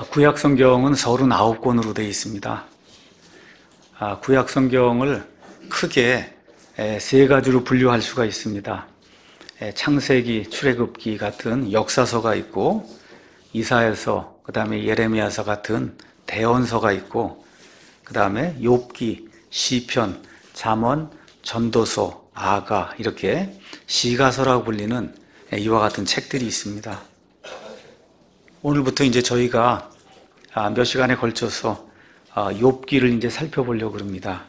구약 성경은 39권으로 되어 있습니다. 구약 성경을 크게 세 가지로 분류할 수가 있습니다. 창세기, 출애굽기 같은 역사서가 있고, 이사야서, 그 다음에 예레미야서 같은 대언서가 있고, 그 다음에 욥기, 시편, 잠언, 전도서, 아가, 이렇게 시가서라고 불리는 이와 같은 책들이 있습니다. 오늘부터 이제 저희가 몇 시간에 걸쳐서 욥기를 이제 살펴보려고 합니다.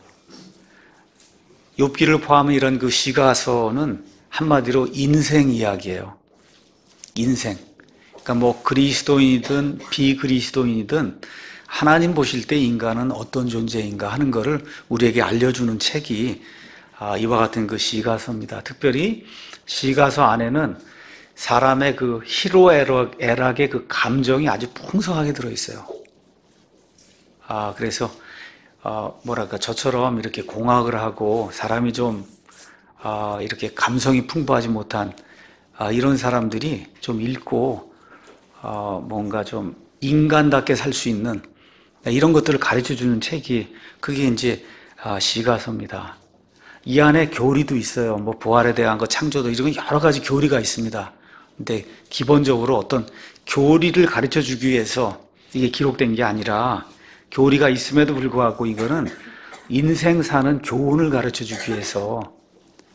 욥기를 포함한 이런 그 시가서는 한마디로 인생 이야기예요. 인생. 그러니까 뭐 그리스도인이든 비그리스도인이든 하나님 보실 때 인간은 어떤 존재인가 하는 것을 우리에게 알려주는 책이 이와 같은 그 시가서입니다. 특별히 시가서 안에는 사람의 그 희로애락의 그 감정이 아주 풍성하게 들어있어요. 그래서 뭐랄까 저처럼 이렇게 공학을 하고 사람이 좀 이렇게 감성이 풍부하지 못한 이런 사람들이 좀 읽고 뭔가 좀 인간답게 살 수 있는 이런 것들을 가르쳐 주는 책이 그게 이제 시가서입니다. 이 안에 교리도 있어요. 뭐 부활에 대한 거, 창조도 이런 여러 가지 교리가 있습니다. 근데 기본적으로 어떤 교리를 가르쳐 주기 위해서 이게 기록된 게 아니라 교리가 있음에도 불구하고 이거는 인생 사는 교훈을 가르쳐 주기 위해서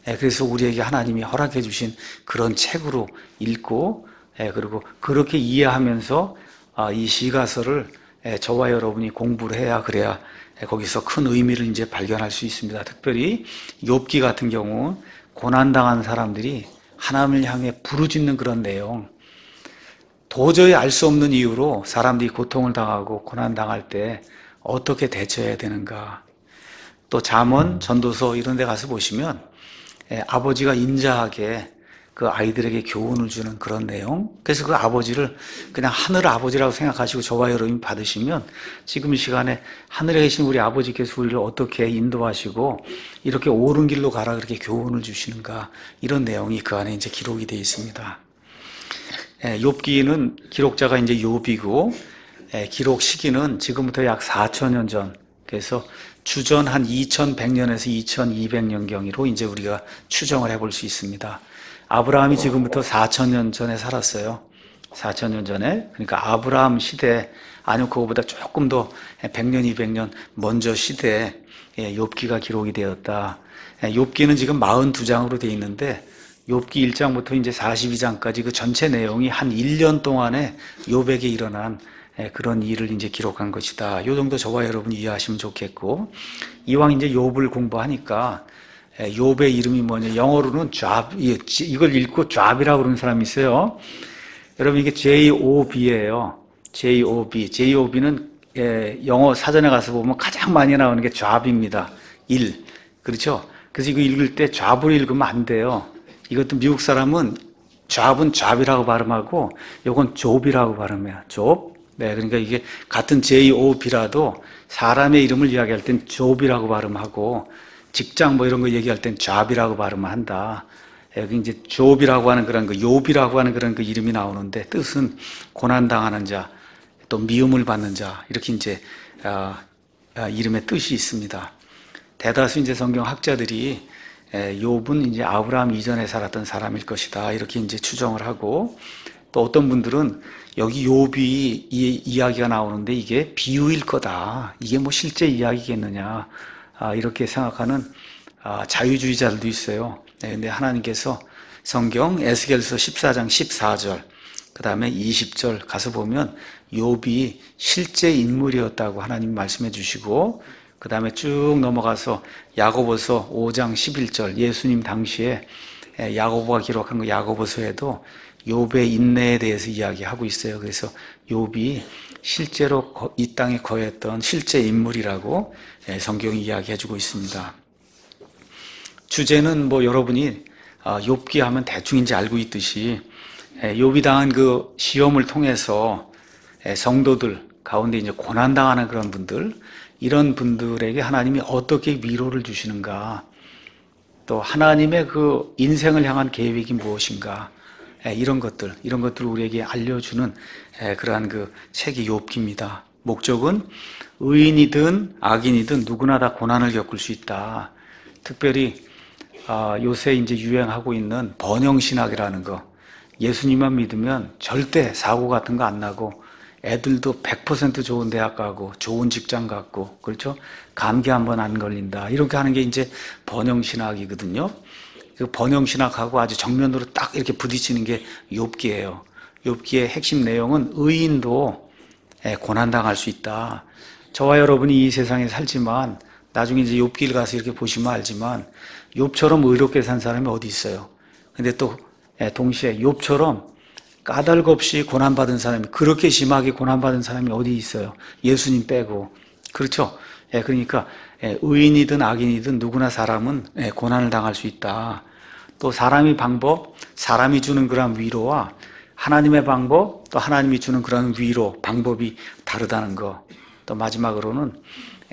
그래서 우리에게 하나님이 허락해 주신 그런 책으로 읽고 그리고 그렇게 이해하면서 이 시가서를 저와 여러분이 공부를 해야 그래야 거기서 큰 의미를 이제 발견할 수 있습니다. 특별히 욥기 같은 경우 고난당한 사람들이 하나님을 향해 부르짖는 그런 내용, 도저히 알 수 없는 이유로 사람들이 고통을 당하고 고난당할 때 어떻게 대처해야 되는가. 또 잠언, 전도서 이런 데 가서 보시면 아버지가 인자하게 그 아이들에게 교훈을 주는 그런 내용. 그래서 그 아버지를 그냥 하늘 아버지라고 생각하시고 저와 여러분이 받으시면 지금 이 시간에 하늘에 계신 우리 아버지께서 우리를 어떻게 인도하시고 이렇게 옳은 길로 가라 그렇게 교훈을 주시는가, 이런 내용이 그 안에 이제 기록이 되어 있습니다. 욥기는 기록자가 이제 욥이고 기록 시기는 지금부터 약 4,000년 전, 그래서 주전 한 2100년에서 2200년경으로 이제 우리가 추정을 해볼 수 있습니다. 아브라함이 지금부터 4,000년 전에 살았어요. 4,000년 전에. 그러니까 아브라함 시대, 아니면 그거보다 조금 더 100년, 200년 먼저 시대에 욥기가 기록이 되었다. 욥기는 지금 42장으로 되어 있는데 욥기 1장부터 이제 42장까지 그 전체 내용이 한 1년 동안에 욥에게 일어난 그런 일을 이제 기록한 것이다. 이 정도 저와 여러분이 이해하시면 좋겠고, 이왕 이제 욥을 공부하니까 욥의 이름이 뭐냐, 영어로는 이걸 읽고 잡이라고 그러는 사람이 있어요. 여러분 이게 Job예요. Job는 영어 사전에 가서 보면 가장 많이 나오는 게 잡입니다. 그렇죠? 그래서 이거 읽을 때 잡을 읽으면 안 돼요. 이것도 미국 사람은 잡은 잡이라고 발음하고 요건 좁이라고 발음해요. 좁. 네, 그러니까 이게 같은 Job이라도 사람의 이름을 이야기할 땐 좁이라고 발음하고 직장 뭐 이런 거 얘기할 땐 잡이라고 발음을 한다. 여기 이제 좁이라고 하는 그런 그 욥이라고 하는 그런 그 이름이 나오는데 뜻은 고난당하는 자, 또 미움을 받는 자, 이렇게 이제 이름의 뜻이 있습니다. 대다수 이제 성경 학자들이 욥은 이제 아브라함 이전에 살았던 사람일 것이다, 이렇게 이제 추정을 하고, 또 어떤 분들은 여기 욥이 이 이야기가 나오는데 이게 비유일 거다, 이게 뭐 실제 이야기겠느냐, 이렇게 생각하는 자유주의자들도 있어요. 근데 하나님께서 성경 에스겔서 14장 14절 그 다음에 20절 가서 보면 욥이 실제 인물이었다고 하나님 말씀해 주시고, 그 다음에 쭉 넘어가서 야고보서 5장 11절 예수님 당시에 야고보가 기록한 그 야고보서에도 욥의 인내에 대해서 이야기하고 있어요. 그래서 욥이 실제로 이 땅에 거했던 실제 인물이라고 성경이 이야기해주고 있습니다. 주제는 뭐 여러분이 욥기 하면 대충 이제 알고 있듯이 욥이 당한 그 시험을 통해서 성도들 가운데 이제 고난당하는 그런 분들, 이런 분들에게 하나님이 어떻게 위로를 주시는가, 또 하나님의 그 인생을 향한 계획이 무엇인가, 이런 것들을 우리에게 알려주는 그러한 그 책이 욥기입니다. 목적은 의인이든 악인이든 누구나 다 고난을 겪을 수 있다. 특별히 요새 이제 유행하고 있는 번영신학이라는 거, 예수님만 믿으면 절대 사고 같은 거 안 나고 애들도 100% 좋은 대학 가고 좋은 직장 갖고, 그렇죠? 감기 한번 안 걸린다, 이렇게 하는 게 이제 번영신학이거든요. 그 번영신학하고 아주 정면으로 딱 이렇게 부딪히는 게 욥기예요. 욥기의 핵심 내용은 의인도 고난당할 수 있다. 저와 여러분이 이 세상에 살지만 나중에 이제 욥기를 가서 이렇게 보시면 알지만 욥처럼 의롭게 산 사람이 어디 있어요? 근데 또 동시에 욥처럼 까닭 없이 고난받은 사람이, 그렇게 심하게 고난받은 사람이 어디 있어요? 예수님 빼고. 그렇죠? 그러니까 의인이든 악인이든 누구나 사람은 고난을 당할 수 있다. 또 사람이 주는 그런 위로와 하나님의 방법, 또 하나님이 주는 그런 위로, 방법이 다르다는 거. 또 마지막으로는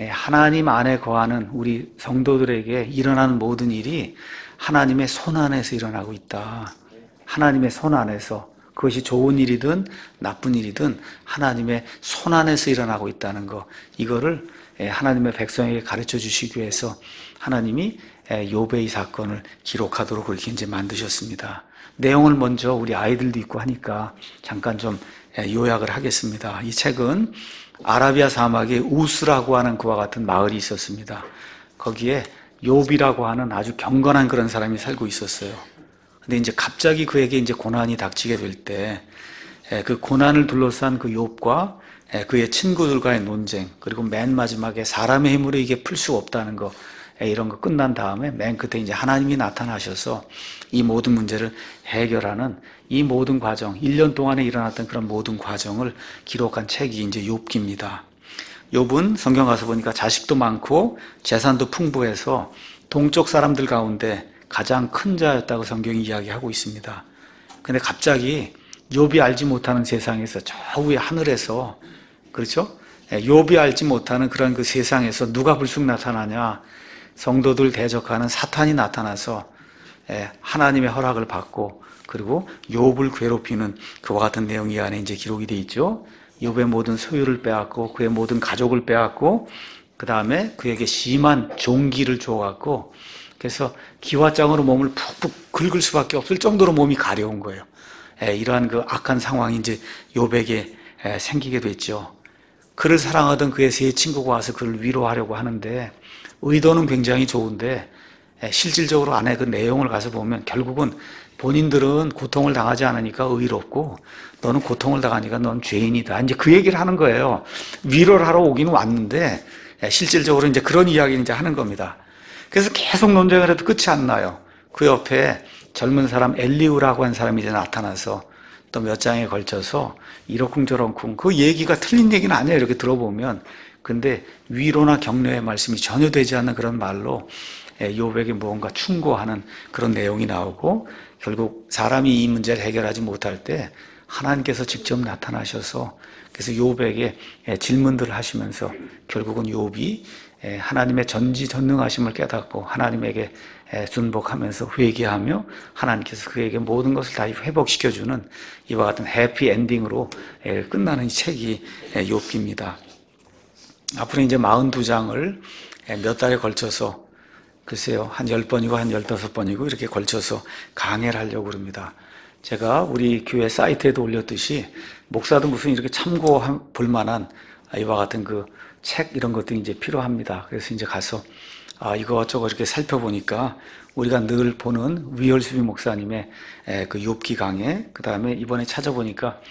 하나님 안에 거하는 우리 성도들에게 일어나는 모든 일이 하나님의 손 안에서 일어나고 있다. 하나님의 손 안에서, 그것이 좋은 일이든 나쁜 일이든 하나님의 손 안에서 일어나고 있다는 거, 이거를 하나님의 백성에게 가르쳐 주시기 위해서 하나님이 욥의 이 사건을 기록하도록 그렇게 이제 만드셨습니다. 내용을 먼저 우리 아이들도 있고 하니까 잠깐 좀 요약을 하겠습니다. 이 책은 아라비아 사막에 우스라고 하는 그와 같은 마을이 있었습니다. 거기에 욥이라고 하는 아주 경건한 그런 사람이 살고 있었어요. 근데 이제 갑자기 그에게 이제 고난이 닥치게 될 때, 그 고난을 둘러싼 그 욥과 그의 친구들과의 논쟁, 그리고 맨 마지막에 사람의 힘으로 이게 풀 수 없다는 거, 이런 거 끝난 다음에 맨 끝에 이제 하나님이 나타나셔서 이 모든 문제를 해결하는 이 모든 과정, 1년 동안에 일어났던 그런 모든 과정을 기록한 책이 이제 욥기입니다. 욥은 성경 가서 보니까 자식도 많고 재산도 풍부해서 동쪽 사람들 가운데 가장 큰 자였다고 성경이 이야기하고 있습니다. 근데 갑자기 욥이 알지 못하는 세상에서 저 위에 하늘에서, 그렇죠? 욥이 알지 못하는 그런 그 세상에서 누가 불쑥 나타나냐? 성도들 대적하는 사탄이 나타나서 하나님의 허락을 받고, 그리고 욥을 괴롭히는 그와 같은 내용이 이 안에 이제 기록이 되어 있죠. 욥의 모든 소유를 빼앗고 그의 모든 가족을 빼앗고, 그 다음에 그에게 심한 종기를 주어갖고, 그래서 기와장으로 몸을 푹푹 긁을 수밖에 없을 정도로 몸이 가려운 거예요. 이러한 그 악한 상황이 이제 욥에게 생기게 됐죠. 그를 사랑하던 그의 세 친구가 와서 그를 위로하려고 하는데 의도는 굉장히 좋은데 실질적으로 안에 그 내용을 가서 보면 결국은 본인들은 고통을 당하지 않으니까 의롭고 너는 고통을 당하니까 넌 죄인이다, 이제 그 얘기를 하는 거예요. 위로를 하러 오기는 왔는데 실질적으로 이제 그런 이야기를 이제 하는 겁니다. 그래서 계속 논쟁을 해도 끝이 안 나요. 그 옆에 젊은 사람 엘리우라고 한 사람이 이제 나타나서 또 몇 장에 걸쳐서 이러쿵저러쿵, 그 얘기가 틀린 얘기는 아니에요, 이렇게 들어보면. 근데 위로나 격려의 말씀이 전혀 되지 않는 그런 말로 욥에게 무언가 충고하는 그런 내용이 나오고, 결국 사람이 이 문제를 해결하지 못할 때 하나님께서 직접 나타나셔서 그래서 욥에게 질문들을 하시면서 결국은 욥이 하나님의 전지전능하심을 깨닫고 하나님에게 순복하면서 회개하며 하나님께서 그에게 모든 것을 다 회복시켜주는 이와 같은 해피 엔딩으로 끝나는 이 책이 욥기입니다. 앞으로 이제 42장을 몇 달에 걸쳐서, 글쎄요, 한 10번이고 한 15번이고 이렇게 걸쳐서 강해를 하려고 그럽니다. 제가 우리 교회 사이트에도 올렸듯이 목사도 무슨 이렇게 참고 볼 만한 이와 같은 그 책 이런 것들이 이제 필요합니다. 그래서 이제 가서 이거저거 이렇게 살펴보니까 우리가 늘 보는 위얼스비 목사님의 그 욥기 강해, 그 다음에 이번에 찾아보니까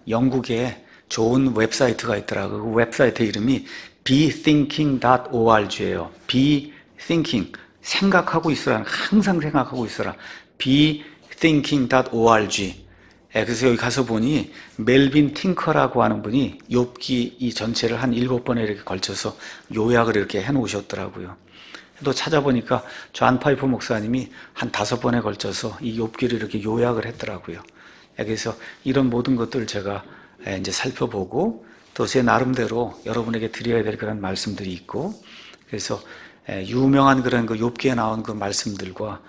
영국에 좋은 웹사이트가 있더라고요. 그 웹사이트 이름이 bethinking.org예요. be thinking, 생각하고 있어라, 항상 생각하고 있어라. bethinking.org. 그래서 여기 가서 보니 멜빈 팅커라고 하는 분이 욥기 이 전체를 한 7번에 이렇게 걸쳐서 요약을 이렇게 해놓으셨더라고요. 또 찾아보니까 존 파이퍼 목사님이 한 5번에 걸쳐서 이 욥기를 이렇게 요약을 했더라고요. 그래서 이런 모든 것들을 제가 이제 살펴보고 또 제 나름대로 여러분에게 드려야 될 그런 말씀들이 있고, 그래서 유명한 그런 그 욥기에 나온 그 말씀들과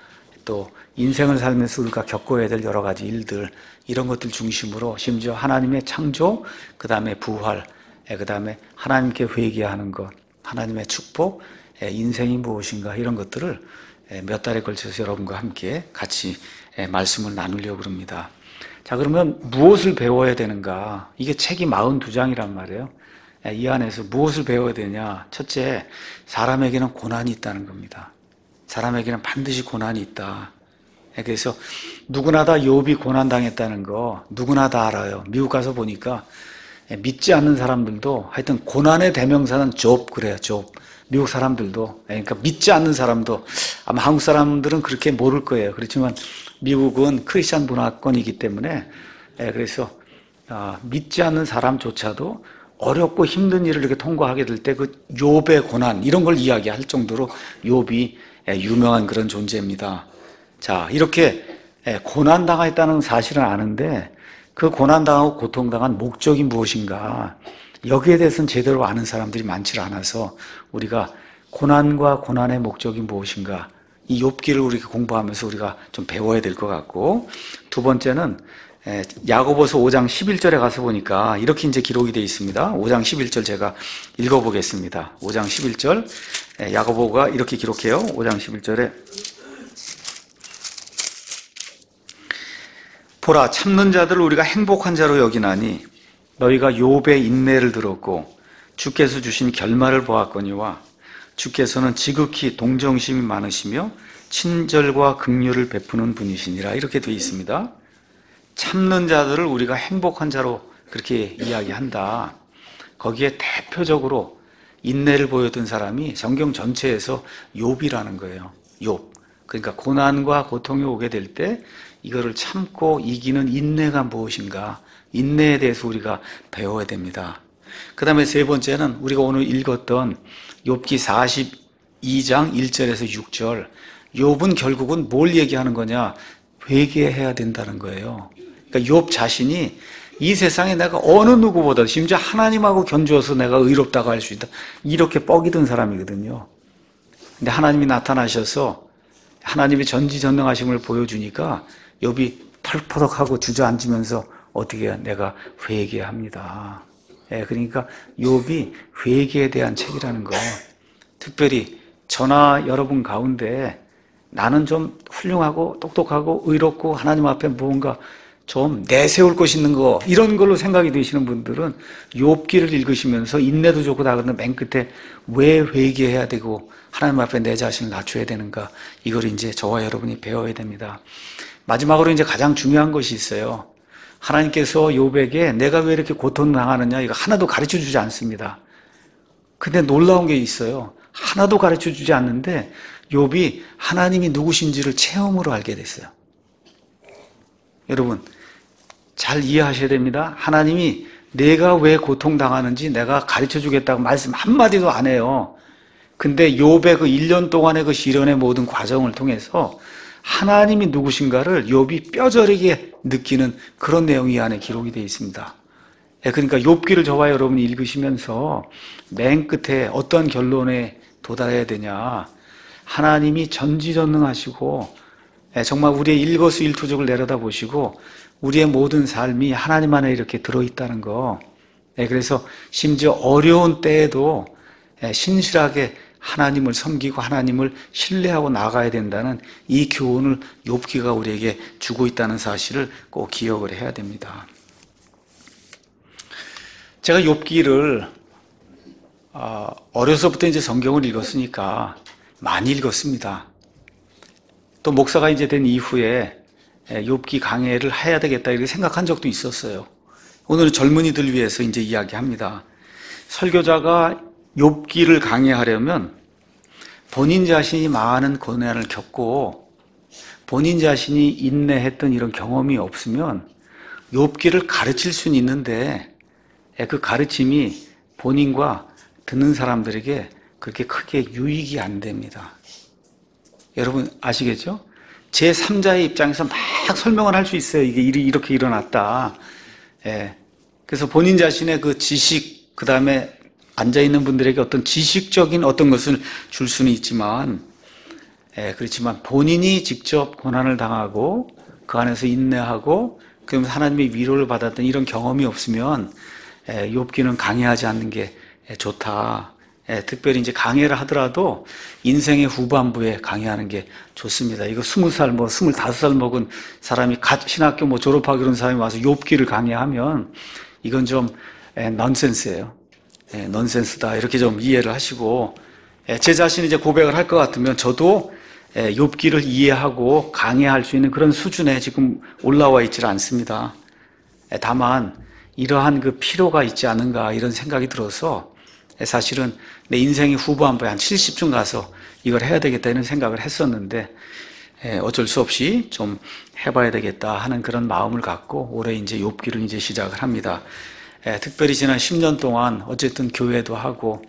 또 인생을 살면서 우리가 겪어야 될 여러 가지 일들, 이런 것들 중심으로 심지어 하나님의 창조, 그 다음에 부활, 그 다음에 하나님께 회개하는 것, 하나님의 축복, 인생이 무엇인가, 이런 것들을 몇 달에 걸쳐서 여러분과 함께 같이 말씀을 나누려고 합니다. 자, 그러면 무엇을 배워야 되는가? 이게 책이 42장이란 말이에요. 이 안에서 무엇을 배워야 되냐? 첫째, 사람에게는 고난이 있다는 겁니다. 사람에게는 반드시 고난이 있다. 그래서 누구나 다 욥이 고난당했다는 거 누구나 다 알아요. 미국 가서 보니까 믿지 않는 사람들도 하여튼 고난의 대명사는 욥 그래요. 욥. 미국 사람들도, 그러니까 믿지 않는 사람도, 아마 한국 사람들은 그렇게 모를 거예요. 그렇지만 미국은 크리스찬 문화권이기 때문에, 그래서 믿지 않는 사람조차도 어렵고 힘든 일을 이렇게 통과하게 될 때 그 욥의 고난, 이런 걸 이야기할 정도로 욥이 유명한 그런 존재입니다. 자, 이렇게 고난당했다는 사실은 아는데 그 고난당하고 고통당한 목적이 무엇인가, 여기에 대해서는 제대로 아는 사람들이 많지 않아서 우리가 고난과 고난의 목적이 무엇인가, 이 욥기를 우리가 공부하면서 우리가 좀 배워야 될 것 같고, 두 번째는 야고보서 5장 11절에 가서 보니까 이렇게 이제 기록이 되어 있습니다. 5장 11절 제가 읽어보겠습니다. 5장 11절 야고보가 이렇게 기록해요. 5장 11절에 보라, 참는 자들을 우리가 행복한 자로 여기나니 너희가 욥의 인내를 들었고 주께서 주신 결말을 보았거니와 주께서는 지극히 동정심이 많으시며 친절과 긍휼을 베푸는 분이시니라. 이렇게 되어 있습니다. 참는 자들을 우리가 행복한 자로 그렇게 이야기한다. 거기에 대표적으로 인내를 보여준 사람이 성경 전체에서 욥이라는 거예요. 욥. 그러니까 고난과 고통이 오게 될 때 이거를 참고 이기는 인내가 무엇인가, 인내에 대해서 우리가 배워야 됩니다. 그 다음에 세 번째는 우리가 오늘 읽었던 욥기 42장 1절에서 6절, 욥은 결국은 뭘 얘기하는 거냐, 회개해야 된다는 거예요. 그러니까 욥 자신이 이 세상에 내가 어느 누구보다, 심지어 하나님하고 견주어서 내가 의롭다고 할 수 있다, 이렇게 뻑이 든 사람이거든요. 근데 하나님이 나타나셔서 하나님의 전지전능하심을 보여주니까 욥이 펄퍼덕하고 주저앉으면서 어떻게 해야, 내가 회개합니다. 그러니까 욥이 회개에 대한 책이라는 거. 특별히 저나 여러분 가운데 나는 좀 훌륭하고 똑똑하고 의롭고 하나님 앞에 무언가 좀 내세울 것 있는 거, 이런 걸로 생각이 되시는 분들은 욥기를 읽으시면서 인내도 좋고 다 그런데 맨 끝에 왜 회개해야 되고 하나님 앞에 내 자신을 낮춰야 되는가, 이걸 이제 저와 여러분이 배워야 됩니다. 마지막으로 이제 가장 중요한 것이 있어요. 하나님께서 욥에게 내가 왜 이렇게 고통당하느냐, 이거 하나도 가르쳐 주지 않습니다. 근데 놀라운 게 있어요. 하나도 가르쳐 주지 않는데 욥이 하나님이 누구신지를 체험으로 알게 됐어요. 여러분 잘 이해하셔야 됩니다. 하나님이 내가 왜 고통당하는지 내가 가르쳐 주겠다고 말씀 한마디도 안 해요. 근데 욥의 그 1년 동안의 그 시련의 모든 과정을 통해서 하나님이 누구신가를 욥이 뼈저리게 느끼는 그런 내용이 이 안에 기록이 되어 있습니다. 그러니까 욥기를 저와 여러분이 읽으시면서 맨 끝에 어떤 결론에 도달해야 되냐, 하나님이 전지전능하시고 정말 우리의 일거수일투족을 내려다보시고 우리의 모든 삶이 하나님 안에 이렇게 들어있다는 거. 그래서 심지어 어려운 때에도 신실하게 하나님을 섬기고 하나님을 신뢰하고 나가야 된다는 이 교훈을 욥기가 우리에게 주고 있다는 사실을 꼭 기억을 해야 됩니다. 제가 욥기를 어려서부터 이제 성경을 읽었으니까 많이 읽었습니다. 또 목사가 이제 된 이후에 욥기 강해를 해야 되겠다 이렇게 생각한 적도 있었어요. 오늘은 젊은이들 위해서 이제 이야기합니다. 설교자가 욥기를 강해하려면 본인 자신이 많은 고난을 겪고 본인 자신이 인내했던 이런 경험이 없으면 욥기를 가르칠 수는 있는데 그 가르침이 본인과 듣는 사람들에게 그렇게 크게 유익이 안 됩니다. 여러분 아시겠죠? 제3자의 입장에서 막 설명을 할 수 있어요. 이게 일이 이렇게 일어났다. 그래서 본인 자신의 그 지식, 그 다음에 앉아있는 분들에게 어떤 지식적인 어떤 것을 줄 수는 있지만 그렇지만 본인이 직접 고난을 당하고 그 안에서 인내하고 그러면서 하나님의 위로를 받았던 이런 경험이 없으면 욥기는 강해하지 않는 게 좋다. 특별히 이제 강해를 하더라도 인생의 후반부에 강해하는 게 좋습니다. 이거 20살, 25살 먹은 사람이 신학교 졸업하고 이런 사람이 와서 욥기를 강해하면 이건 좀 넌센스예요. 넌센스다. 이렇게 좀 이해를 하시고, 제 자신이 이제 고백을 할 것 같으면 저도 욥기를 이해하고 강해할 수 있는 그런 수준에 지금 올라와 있지는 않습니다. 다만 이러한 그 필요가 있지 않은가 이런 생각이 들어서 사실은 내 인생의 후반부에 한 70쯤 가서 이걸 해야 되겠다 이런 생각을 했었는데 어쩔 수 없이 좀 해봐야 되겠다 하는 그런 마음을 갖고 올해 이제 욥기를 이제 시작을 합니다. 특별히 지난 10년 동안 어쨌든 교회도 하고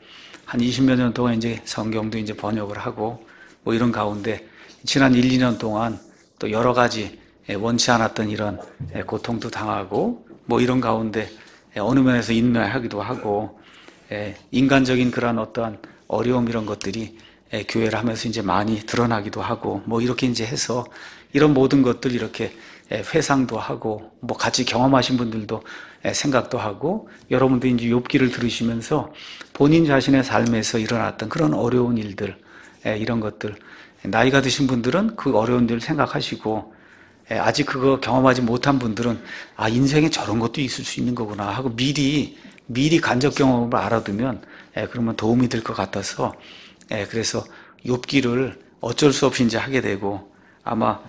한 20몇 년 동안 이제 성경도 이제 번역을 하고 뭐 이런 가운데 지난 1, 2년 동안 또 여러 가지 원치 않았던 이런 고통도 당하고 뭐 이런 가운데 어느 면에서 인내하기도 하고 인간적인 그런 어떠한 어려움 이런 것들이 교회를 하면서 이제 많이 드러나기도 하고 뭐 이렇게 이제 해서 이런 모든 것들 이렇게 회상도 하고 뭐 같이 경험하신 분들도 생각도 하고 여러분들 이제 욥기를 들으시면서 본인 자신의 삶에서 일어났던 그런 어려운 일들 이런 것들 나이가 드신 분들은 그 어려운 일을 생각하시고 아직 그거 경험하지 못한 분들은 아 인생에 저런 것도 있을 수 있는 거구나 하고 미리 간접 경험을 알아두면 그러면 도움이 될 것 같아서 그래서 욥기를 어쩔 수 없이 이제 하게 되고 아마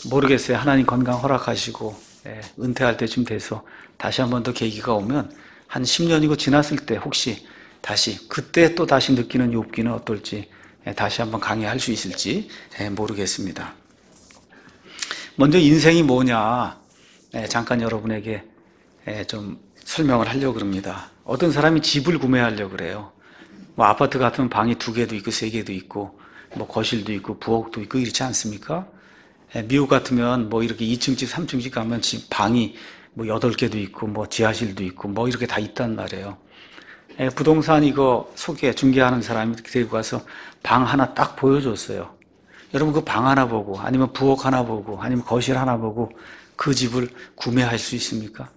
모르겠어요. 하나님 건강 허락하시고 은퇴할 때쯤 돼서 다시 한 번 더 계기가 오면 한 10년이고 지났을 때 혹시 다시 그때 또 다시 느끼는 욥기는 어떨지 다시 한번 강의할 수 있을지 모르겠습니다. 먼저 인생이 뭐냐 잠깐 여러분에게 좀 설명을 하려고 그럽니다. 어떤 사람이 집을 구매하려고 그래요. 뭐 아파트 같으면 방이 2개도 있고 3개도 있고 뭐 거실도 있고 부엌도 있고 이렇지 않습니까? 미국 같으면 뭐 이렇게 2층집 3층집 가면 집 방이 뭐 8개도 있고 뭐 지하실도 있고 뭐 이렇게 다 있단 말이에요. 부동산 이거 중개하는 사람이 이렇게 데리고 가서 방 하나 딱 보여줬어요. 여러분 그 방 하나 보고 아니면 부엌 하나 보고 아니면 거실 하나 보고 그 집을 구매할 수 있습니까?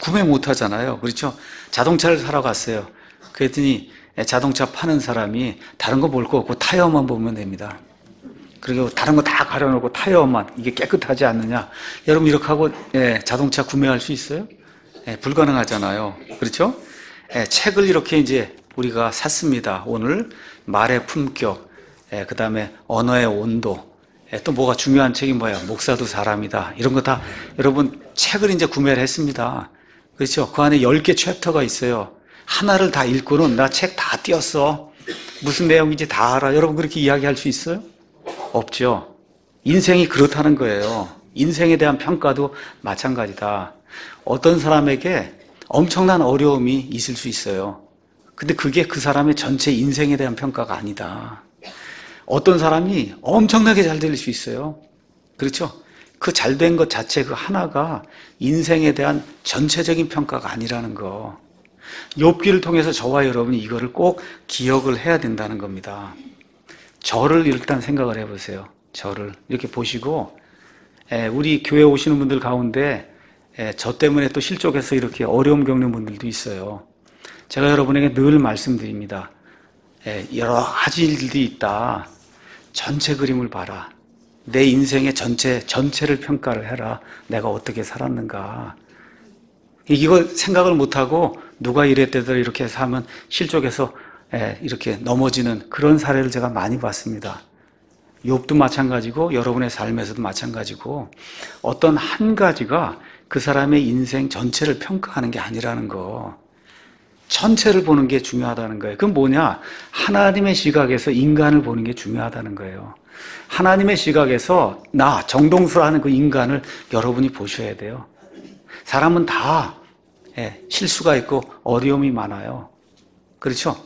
구매 못 하잖아요. 그렇죠? 자동차를 사러 갔어요. 그랬더니 자동차 파는 사람이 다른 거 볼 거 없고 타이어만 보면 됩니다. 그리고 다른 거 다 가려놓고 타이어만 이게 깨끗하지 않느냐. 여러분 이렇게 하고 자동차 구매할 수 있어요? 불가능하잖아요. 그렇죠? 책을 이렇게 이제 우리가 샀습니다. 오늘 말의 품격, 그 다음에 언어의 온도, 또 뭐가 중요한 책이 뭐예요? 목사도 사람이다. 이런 거 다 여러분 책을 이제 구매를 했습니다. 그렇죠? 그 안에 10개 챕터가 있어요. 하나를 다 읽고는 나 책 다 띄었어. 무슨 내용인지 다 알아. 여러분 그렇게 이야기할 수 있어요? 없죠. 인생이 그렇다는 거예요. 인생에 대한 평가도 마찬가지다. 어떤 사람에게 엄청난 어려움이 있을 수 있어요. 근데 그게 그 사람의 전체 인생에 대한 평가가 아니다. 어떤 사람이 엄청나게 잘 될 수 있어요. 그렇죠? 그 잘된 것 자체 그 하나가 인생에 대한 전체적인 평가가 아니라는 거. 욥기를 통해서 저와 여러분이 이거를 꼭 기억을 해야 된다는 겁니다. 저를 일단 생각을 해보세요. 저를 이렇게 보시고 우리 교회 오시는 분들 가운데 저 때문에 또 실족해서 이렇게 어려움 겪는 분들도 있어요. 제가 여러분에게 늘 말씀드립니다. 여러 가지 일들이 있다. 전체 그림을 봐라. 내 인생의 전체를 평가를 해라. 내가 어떻게 살았는가. 이걸 생각을 못하고 누가 이랬대더라 이렇게 해서 하면 실족해서 이렇게 넘어지는 그런 사례를 제가 많이 봤습니다. 욥도 마찬가지고 여러분의 삶에서도 마찬가지고 어떤 한 가지가 그 사람의 인생 전체를 평가하는 게 아니라는 거. 전체를 보는 게 중요하다는 거예요. 그건 뭐냐? 하나님의 시각에서 인간을 보는 게 중요하다는 거예요. 하나님의 시각에서 정동수라는 그 인간을 여러분이 보셔야 돼요. 사람은 다 실수가 있고 어려움이 많아요. 그렇죠?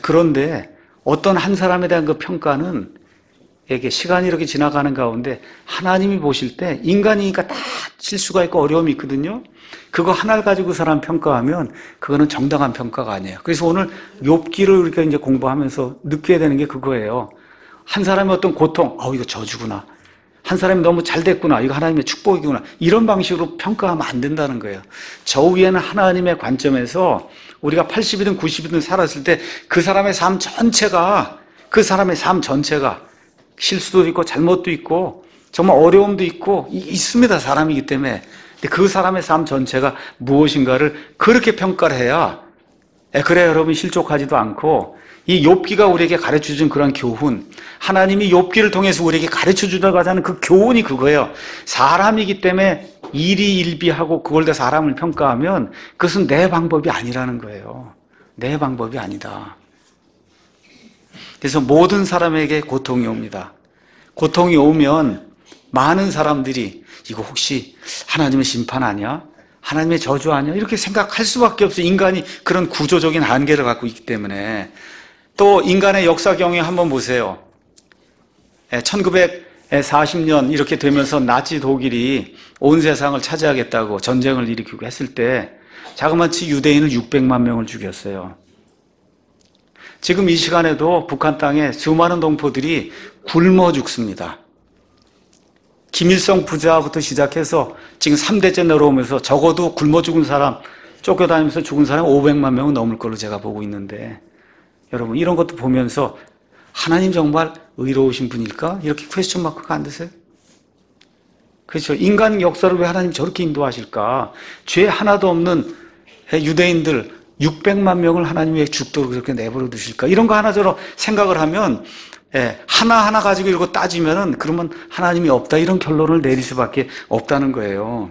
그런데 어떤 한 사람에 대한 그 평가는 시간이 이렇게 지나가는 가운데 하나님이 보실 때 인간이니까 다 실수가 있고 어려움이 있거든요. 그거 하나를 가지고 그 사람 평가하면 그거는 정당한 평가가 아니에요. 그래서 오늘 욥기를 우리가 이제 공부하면서 느껴야 되는 게 그거예요. 한 사람의 어떤 고통, 이거 저주구나. 한 사람이 너무 잘 됐구나. 이거 하나님의 축복이구나. 이런 방식으로 평가하면 안 된다는 거예요. 저 위에는 하나님의 관점에서 우리가 80이든 90이든 살았을 때 그 사람의 삶 전체가, 실수도 있고 잘못도 있고 정말 어려움도 있고 있습니다. 사람이기 때문에. 근데 그 사람의 삶 전체가 무엇인가를 그렇게 평가를 해야, 그래 여러분 실족하지도 않고, 이 욥기가 우리에게 가르쳐준 그런 교훈, 하나님이 욥기를 통해서 우리에게 가르쳐주다가 하는 그 교훈이 그거예요. 사람이기 때문에 일희일비하고 그걸 다 사람을 평가하면 그것은 내 방법이 아니라는 거예요. 내 방법이 아니다. 그래서 모든 사람에게 고통이 옵니다. 고통이 오면 많은 사람들이 이거 혹시 하나님의 심판 아니야? 하나님의 저주 아니야? 이렇게 생각할 수밖에 없어요. 인간이 그런 구조적인 한계를 갖고 있기 때문에. 또 인간의 역사 경영 한번 보세요. 1940년 이렇게 되면서 나치 독일이 온 세상을 차지하겠다고 전쟁을 일으키고 했을 때 자그마치 유대인을 600만 명을 죽였어요. 지금 이 시간에도 북한 땅에 수많은 동포들이 굶어 죽습니다. 김일성 부자부터 시작해서 지금 3대째 내려오면서 적어도 굶어 죽은 사람, 쫓겨다니면서 죽은 사람 500만 명은 넘을 걸로 제가 보고 있는데, 여러분 이런 것도 보면서 하나님 정말 의로우신 분일까? 이렇게 퀘스천 마크가 안 드세요? 그렇죠. 인간 역사를 왜 하나님 저렇게 인도하실까? 죄 하나도 없는 유대인들 600만 명을 하나님 왜 죽도록 그렇게 내버려 두실까? 이런 거 하나저런 생각을 하면, 하나하나 가지고 이러고 따지면은 그러면 하나님이 없다, 이런 결론을 내릴 수밖에 없다는 거예요.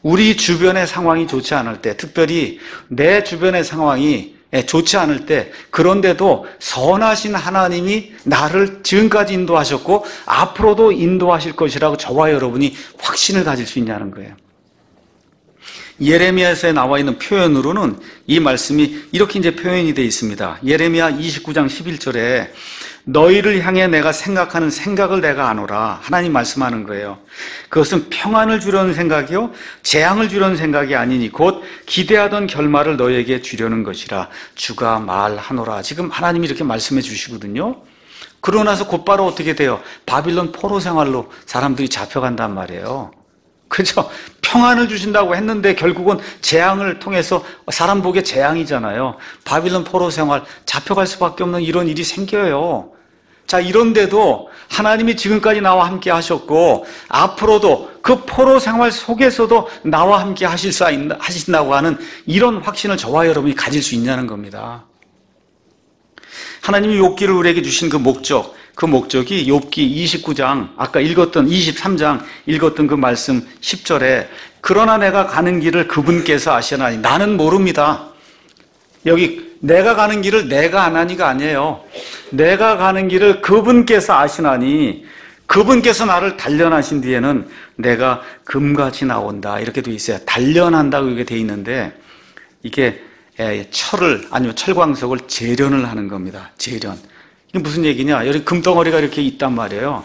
우리 주변의 상황이 좋지 않을 때, 특별히 내 주변의 상황이 좋지 않을 때, 그런데도 선하신 하나님이 나를 지금까지 인도하셨고 앞으로도 인도하실 것이라고 저와 여러분이 확신을 가질 수 있냐는 거예요. 예레미야서에 나와 있는 표현으로는 이 말씀이 이렇게 이제 표현이 되어 있습니다. 예레미야 29장 11절에 너희를 향해 내가 생각하는 생각을 내가 아노라. 하나님 말씀하는 거예요. 그것은 평안을 주려는 생각이요 재앙을 주려는 생각이 아니니 곧 기대하던 결말을 너희에게 주려는 것이라 주가 말하노라. 지금 하나님이 이렇게 말씀해 주시거든요. 그러고 나서 곧바로 어떻게 돼요? 바빌론 포로 생활로 사람들이 잡혀간단 말이에요. 그렇죠? 평안을 주신다고 했는데 결국은 재앙을 통해서 사람 보기에 재앙이잖아요. 바빌론 포로 생활, 잡혀갈 수밖에 없는 이런 일이 생겨요. 자, 이런데도 하나님이 지금까지 나와 함께 하셨고 앞으로도 그 포로 생활 속에서도 나와 함께 하신다고 하는 이런 확신을 저와 여러분이 가질 수 있냐는 겁니다. 하나님이 욥기를 우리에게 주신 그 목적이 욥기 29장, 아까 읽었던 23장 읽었던 그 말씀 10절에 그러나 내가 가는 길을 그분께서 아시나니 나는 모릅니다. 여기 내가 가는 길을 내가 아나니가 아니에요. 내가 가는 길을 그분께서 아시나니 그분께서 나를 단련하신 뒤에는 내가 금같이 나온다. 이렇게 돼 있어요. 단련한다고 이렇게 돼 있는데 이게 철을 아니면 철광석을 재련을 하는 겁니다. 재련. 이게 무슨 얘기냐? 여기 금덩어리가 이렇게 있단 말이에요.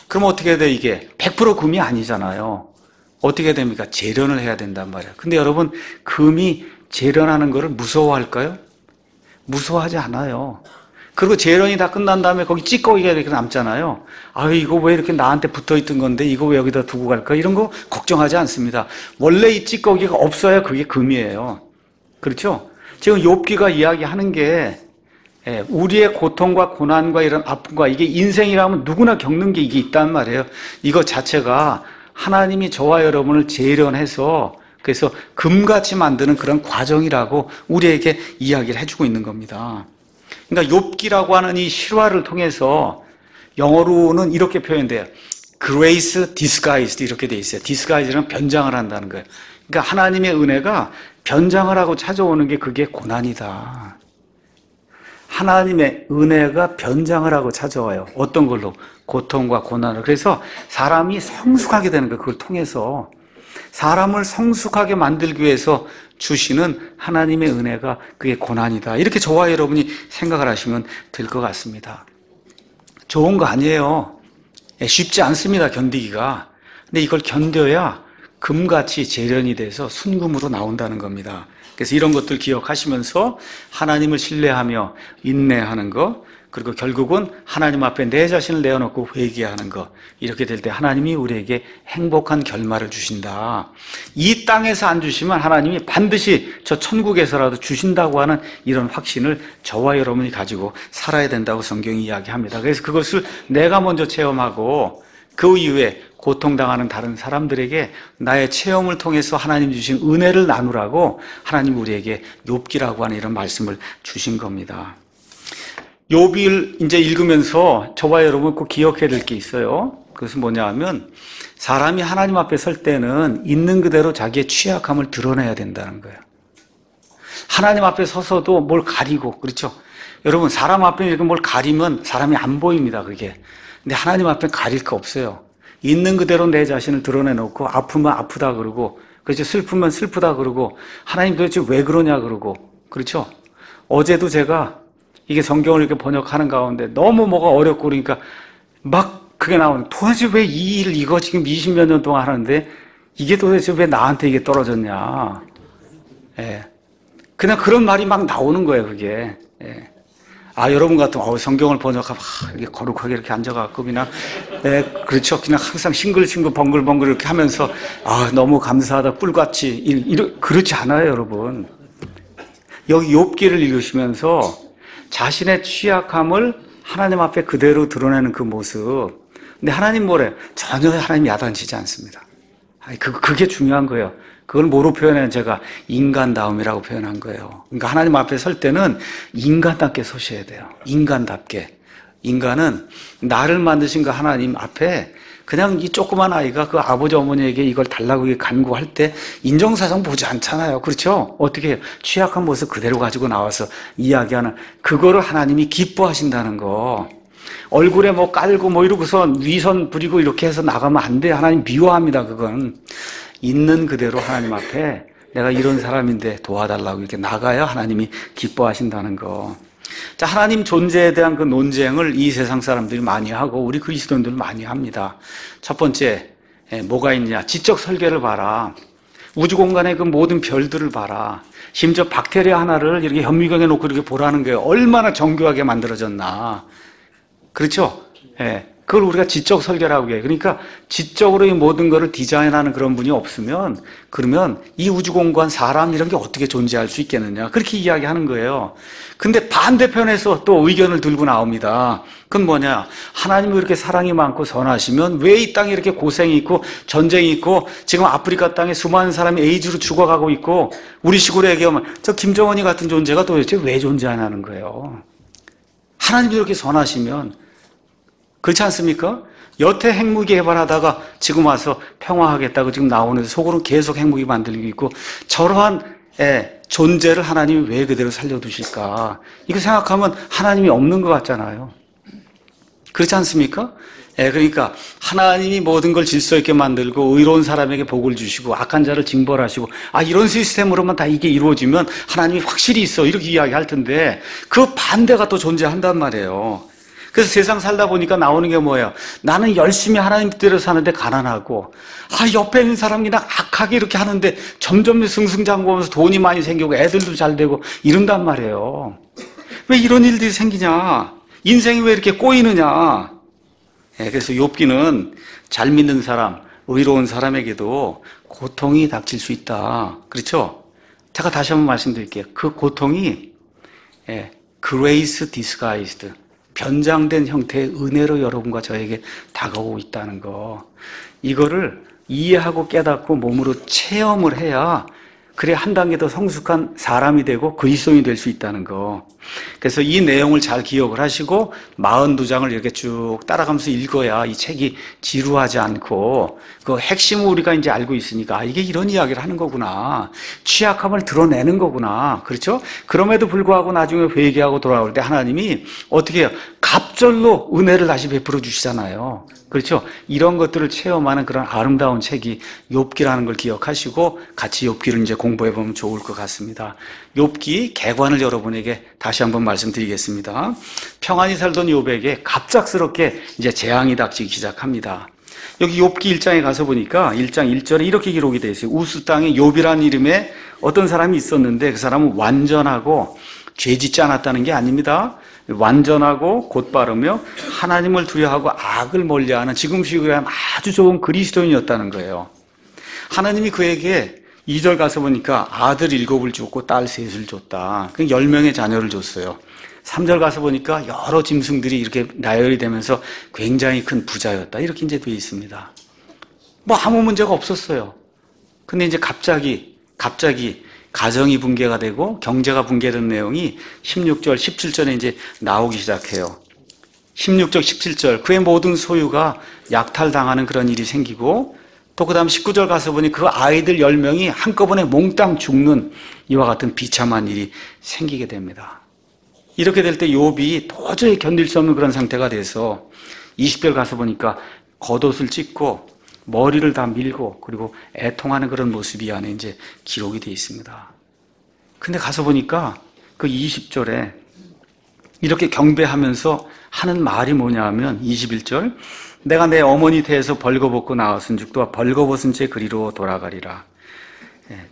그럼 어떻게 돼 이게? 100% 금이 아니잖아요. 어떻게 됩니까? 재련을 해야 된단 말이에요. 근데 여러분 금이 재련하는 거를 무서워할까요? 무서워하지 않아요. 그리고 재련이 다 끝난 다음에 거기 찌꺼기가 이렇게 남잖아요. 아유 이거 왜 이렇게 나한테 붙어있던 건데 이거 왜 여기다 두고 갈까? 이런 거 걱정하지 않습니다. 원래 이 찌꺼기가 없어야 그게 금이에요. 그렇죠? 지금 욥기가 이야기하는 게 우리의 고통과 고난과 이런 아픔과 이게 인생이라면 누구나 겪는 게 이게 있단 말이에요. 이거 자체가 하나님이 저와 여러분을 재련해서 그래서 금같이 만드는 그런 과정이라고 우리에게 이야기를 해주고 있는 겁니다. 그러니까 욥기라고 하는 이 실화를 통해서 영어로는 이렇게 표현돼요. Grace disguised 이렇게 돼 있어요. disguise는 변장을 한다는 거예요. 그러니까 하나님의 은혜가 변장을 하고 찾아오는 게 그게 고난이다. 하나님의 은혜가 변장을 하고 찾아와요. 어떤 걸로? 고통과 고난을. 그래서 사람이 성숙하게 되는 거예요. 그걸 통해서. 사람을 성숙하게 만들기 위해서 주시는 하나님의 은혜가 그게 고난이다. 이렇게 저와 여러분이 생각을 하시면 될 것 같습니다. 좋은 거 아니에요. 쉽지 않습니다. 견디기가. 근데 이걸 견뎌야 금같이 재련이 돼서 순금으로 나온다는 겁니다. 그래서 이런 것들 기억하시면서 하나님을 신뢰하며 인내하는 것, 그리고 결국은 하나님 앞에 내 자신을 내어놓고 회개하는 것. 이렇게 될 때 하나님이 우리에게 행복한 결말을 주신다. 이 땅에서 안 주시면 하나님이 반드시 저 천국에서라도 주신다고 하는 이런 확신을 저와 여러분이 가지고 살아야 된다고 성경이 이야기합니다. 그래서 그것을 내가 먼저 체험하고 그 이후에 고통당하는 다른 사람들에게 나의 체험을 통해서 하나님 주신 은혜를 나누라고 하나님 우리에게 욥기라고 하는 이런 말씀을 주신 겁니다. 욥을 이제 읽으면서 저와 여러분 꼭 기억해야 될 게 있어요. 그것은 뭐냐 하면 사람이 하나님 앞에 설 때는 있는 그대로 자기의 취약함을 드러내야 된다는 거예요. 하나님 앞에 서서도 뭘 가리고, 그렇죠? 여러분, 사람 앞에 이렇게 뭘 가리면 사람이 안 보입니다, 그게. 근데 하나님 앞에 가릴 거 없어요. 있는 그대로 내 자신을 드러내놓고 아프면 아프다 그러고, 그렇죠? 슬프면 슬프다 그러고, 하나님 도대체 왜 그러냐 그러고, 그렇죠? 어제도 제가 이게 성경을 이렇게 번역하는 가운데 너무 뭐가 어렵고 그러니까 막 그게 나오는, 도대체 왜 이 일을 이거 지금 20몇 년 동안 하는데 이게 도대체 왜 나한테 이게 떨어졌냐. 예. 그냥 그런 말이 막 나오는 거예요, 그게. 예. 여러분 같으면, 성경을 번역하면, 이렇게 거룩하게 이렇게 앉아갖고, 그냥, 그렇죠. 그냥 항상 싱글싱글, 벙글벙글 이렇게 하면서, 너무 감사하다, 꿀같이, 그렇지 않아요, 여러분. 여기 욥기를 읽으시면서 자신의 취약함을 하나님 앞에 그대로 드러내는 그 모습. 근데 하나님 뭐래요? 전혀 하나님 야단치지 않습니다. 그게 중요한 거예요. 그걸 뭐로 표현해요? 제가 인간다움이라고 표현한 거예요. 그러니까 하나님 앞에 설 때는 인간답게 서셔야 돼요. 인간답게. 인간은 나를 만드신 그 하나님 앞에 그냥 이 조그만 아이가 그 아버지 어머니에게 이걸 달라고 간구할 때 인정사정 보지 않잖아요. 그렇죠? 어떻게 해요? 취약한 모습 그대로 가지고 나와서 이야기하는, 그거를 하나님이 기뻐하신다는 거. 얼굴에 뭐 깔고 뭐 이러고서 위선 부리고 이렇게 해서 나가면 안 돼. 하나님 미워합니다, 그건. 있는 그대로 하나님 앞에 내가 이런 사람인데 도와달라고 이렇게 나가야 하나님이 기뻐하신다는 거. 자, 하나님 존재에 대한 그 논쟁을 이 세상 사람들이 많이 하고 우리 그리스도인들 많이 합니다. 첫 번째, 뭐가 있냐? 지적 설계를 봐라. 우주 공간의 그 모든 별들을 봐라. 심지어 박테리아 하나를 이렇게 현미경에 놓고 이렇게 보라는 게 얼마나 정교하게 만들어졌나. 그렇죠? 예. 그걸 우리가 지적 설계라고 해요. 그러니까 지적으로 이 모든 것을 디자인하는 그런 분이 없으면, 그러면 이 우주 공간, 사람 이런 게 어떻게 존재할 수 있겠느냐. 그렇게 이야기하는 거예요. 근데 반대편에서 또 의견을 들고 나옵니다. 그건 뭐냐? 하나님이 이렇게 사랑이 많고 선하시면 왜 이 땅에 이렇게 고생이 있고 전쟁이 있고 지금 아프리카 땅에 수많은 사람이 에이즈로 죽어가고 있고 우리 시골에 얘기하면 저 김정은이 같은 존재가 도대체 왜 존재하냐는 거예요. 하나님이 이렇게 선하시면, 그렇지 않습니까? 여태 핵무기 개발하다가 지금 와서 평화하겠다고 지금 나오는데 속으로는 계속 핵무기 만들고 있고, 저러한 존재를 하나님이 왜 그대로 살려두실까? 이거 생각하면 하나님이 없는 것 같잖아요. 그렇지 않습니까? 그러니까 하나님이 모든 걸 질서 있게 만들고 의로운 사람에게 복을 주시고 악한 자를 징벌하시고, 이런 시스템으로만 다 이게 이루어지면 하나님이 확실히 있어, 이렇게 이야기할 텐데 그 반대가 또 존재한단 말이에요. 그래서 세상 살다 보니까 나오는 게 뭐예요? 나는 열심히 하나님 뜻대로 사는데 가난하고, 옆에 있는 사람이 그냥 악하게 이렇게 하는데 점점 승승장구하면서 돈이 많이 생기고 애들도 잘 되고 이런단 말이에요. 왜 이런 일들이 생기냐? 인생이 왜 이렇게 꼬이느냐? 그래서 욥기는 잘 믿는 사람, 의로운 사람에게도 고통이 닥칠 수 있다. 그렇죠? 제가 다시 한번 말씀드릴게요. 그 고통이 grace disguised, 변장된 형태의 은혜로 여러분과 저에게 다가오고 있다는 거. 이거를 이해하고 깨닫고 몸으로 체험을 해야, 그래 한 단계 더 성숙한 사람이 되고 그리스도인이 될 수 있다는 거. 그래서 이 내용을 잘 기억을 하시고 42장을 이렇게 쭉 따라가면서 읽어야 이 책이 지루하지 않고, 그 핵심을 우리가 이제 알고 있으니까 이게 이런 이야기를 하는 거구나. 취약함을 드러내는 거구나. 그렇죠? 그럼에도 불구하고 나중에 회개하고 돌아올 때 하나님이 어떻게 해요? 갑절로 은혜를 다시 베풀어 주시잖아요. 그렇죠? 이런 것들을 체험하는 그런 아름다운 책이 욥기라는 걸 기억하시고 같이 욥기를 이제 공부해 보면 좋을 것 같습니다. 욥기 개관을 여러분에게 다시 한번 말씀드리겠습니다. 평안히 살던 욥에게 갑작스럽게 이제 재앙이 닥치기 시작합니다. 여기 욥기 1장에 가서 보니까 1장 1절에 이렇게 기록이 되어 있어요. 우스 땅에 욥이라는 이름의 어떤 사람이 있었는데 그 사람은 완전하고 죄 짓지 않았다는 게 아닙니다. 완전하고 곧바르며 하나님을 두려워하고 악을 멀리하는 지금식으로 하면 아주 좋은 그리스도인이었다는 거예요. 하나님이 그에게 2절 가서 보니까 아들 7을 줬고 딸 3을 줬다. 10명의 자녀를 줬어요. 3절 가서 보니까 여러 짐승들이 이렇게 나열이 되면서 굉장히 큰 부자였다. 이렇게 이제 되어 있습니다. 뭐 아무 문제가 없었어요. 근데 이제 갑자기 가정이 붕괴가 되고 경제가 붕괴된 내용이 16절, 17절에 이제 나오기 시작해요. 16절, 17절 그의 모든 소유가 약탈당하는 그런 일이 생기고 또 그 다음 19절 가서 보니 그 아이들 10명이 한꺼번에 몽땅 죽는 이와 같은 비참한 일이 생기게 됩니다. 이렇게 될 때 욥이 도저히 견딜 수 없는 그런 상태가 돼서 20절 가서 보니까 겉옷을 찢고 머리를 다 밀고 그리고 애통하는 그런 모습이 이 안에 이제 기록이 되어 있습니다. 근데 가서 보니까 그 20절에 이렇게 경배하면서 하는 말이 뭐냐 하면 21절 내가 내 어머니 태에서 벌거벗고 나왔은 즉 또한 벌거벗은 채 그리로 돌아가리라.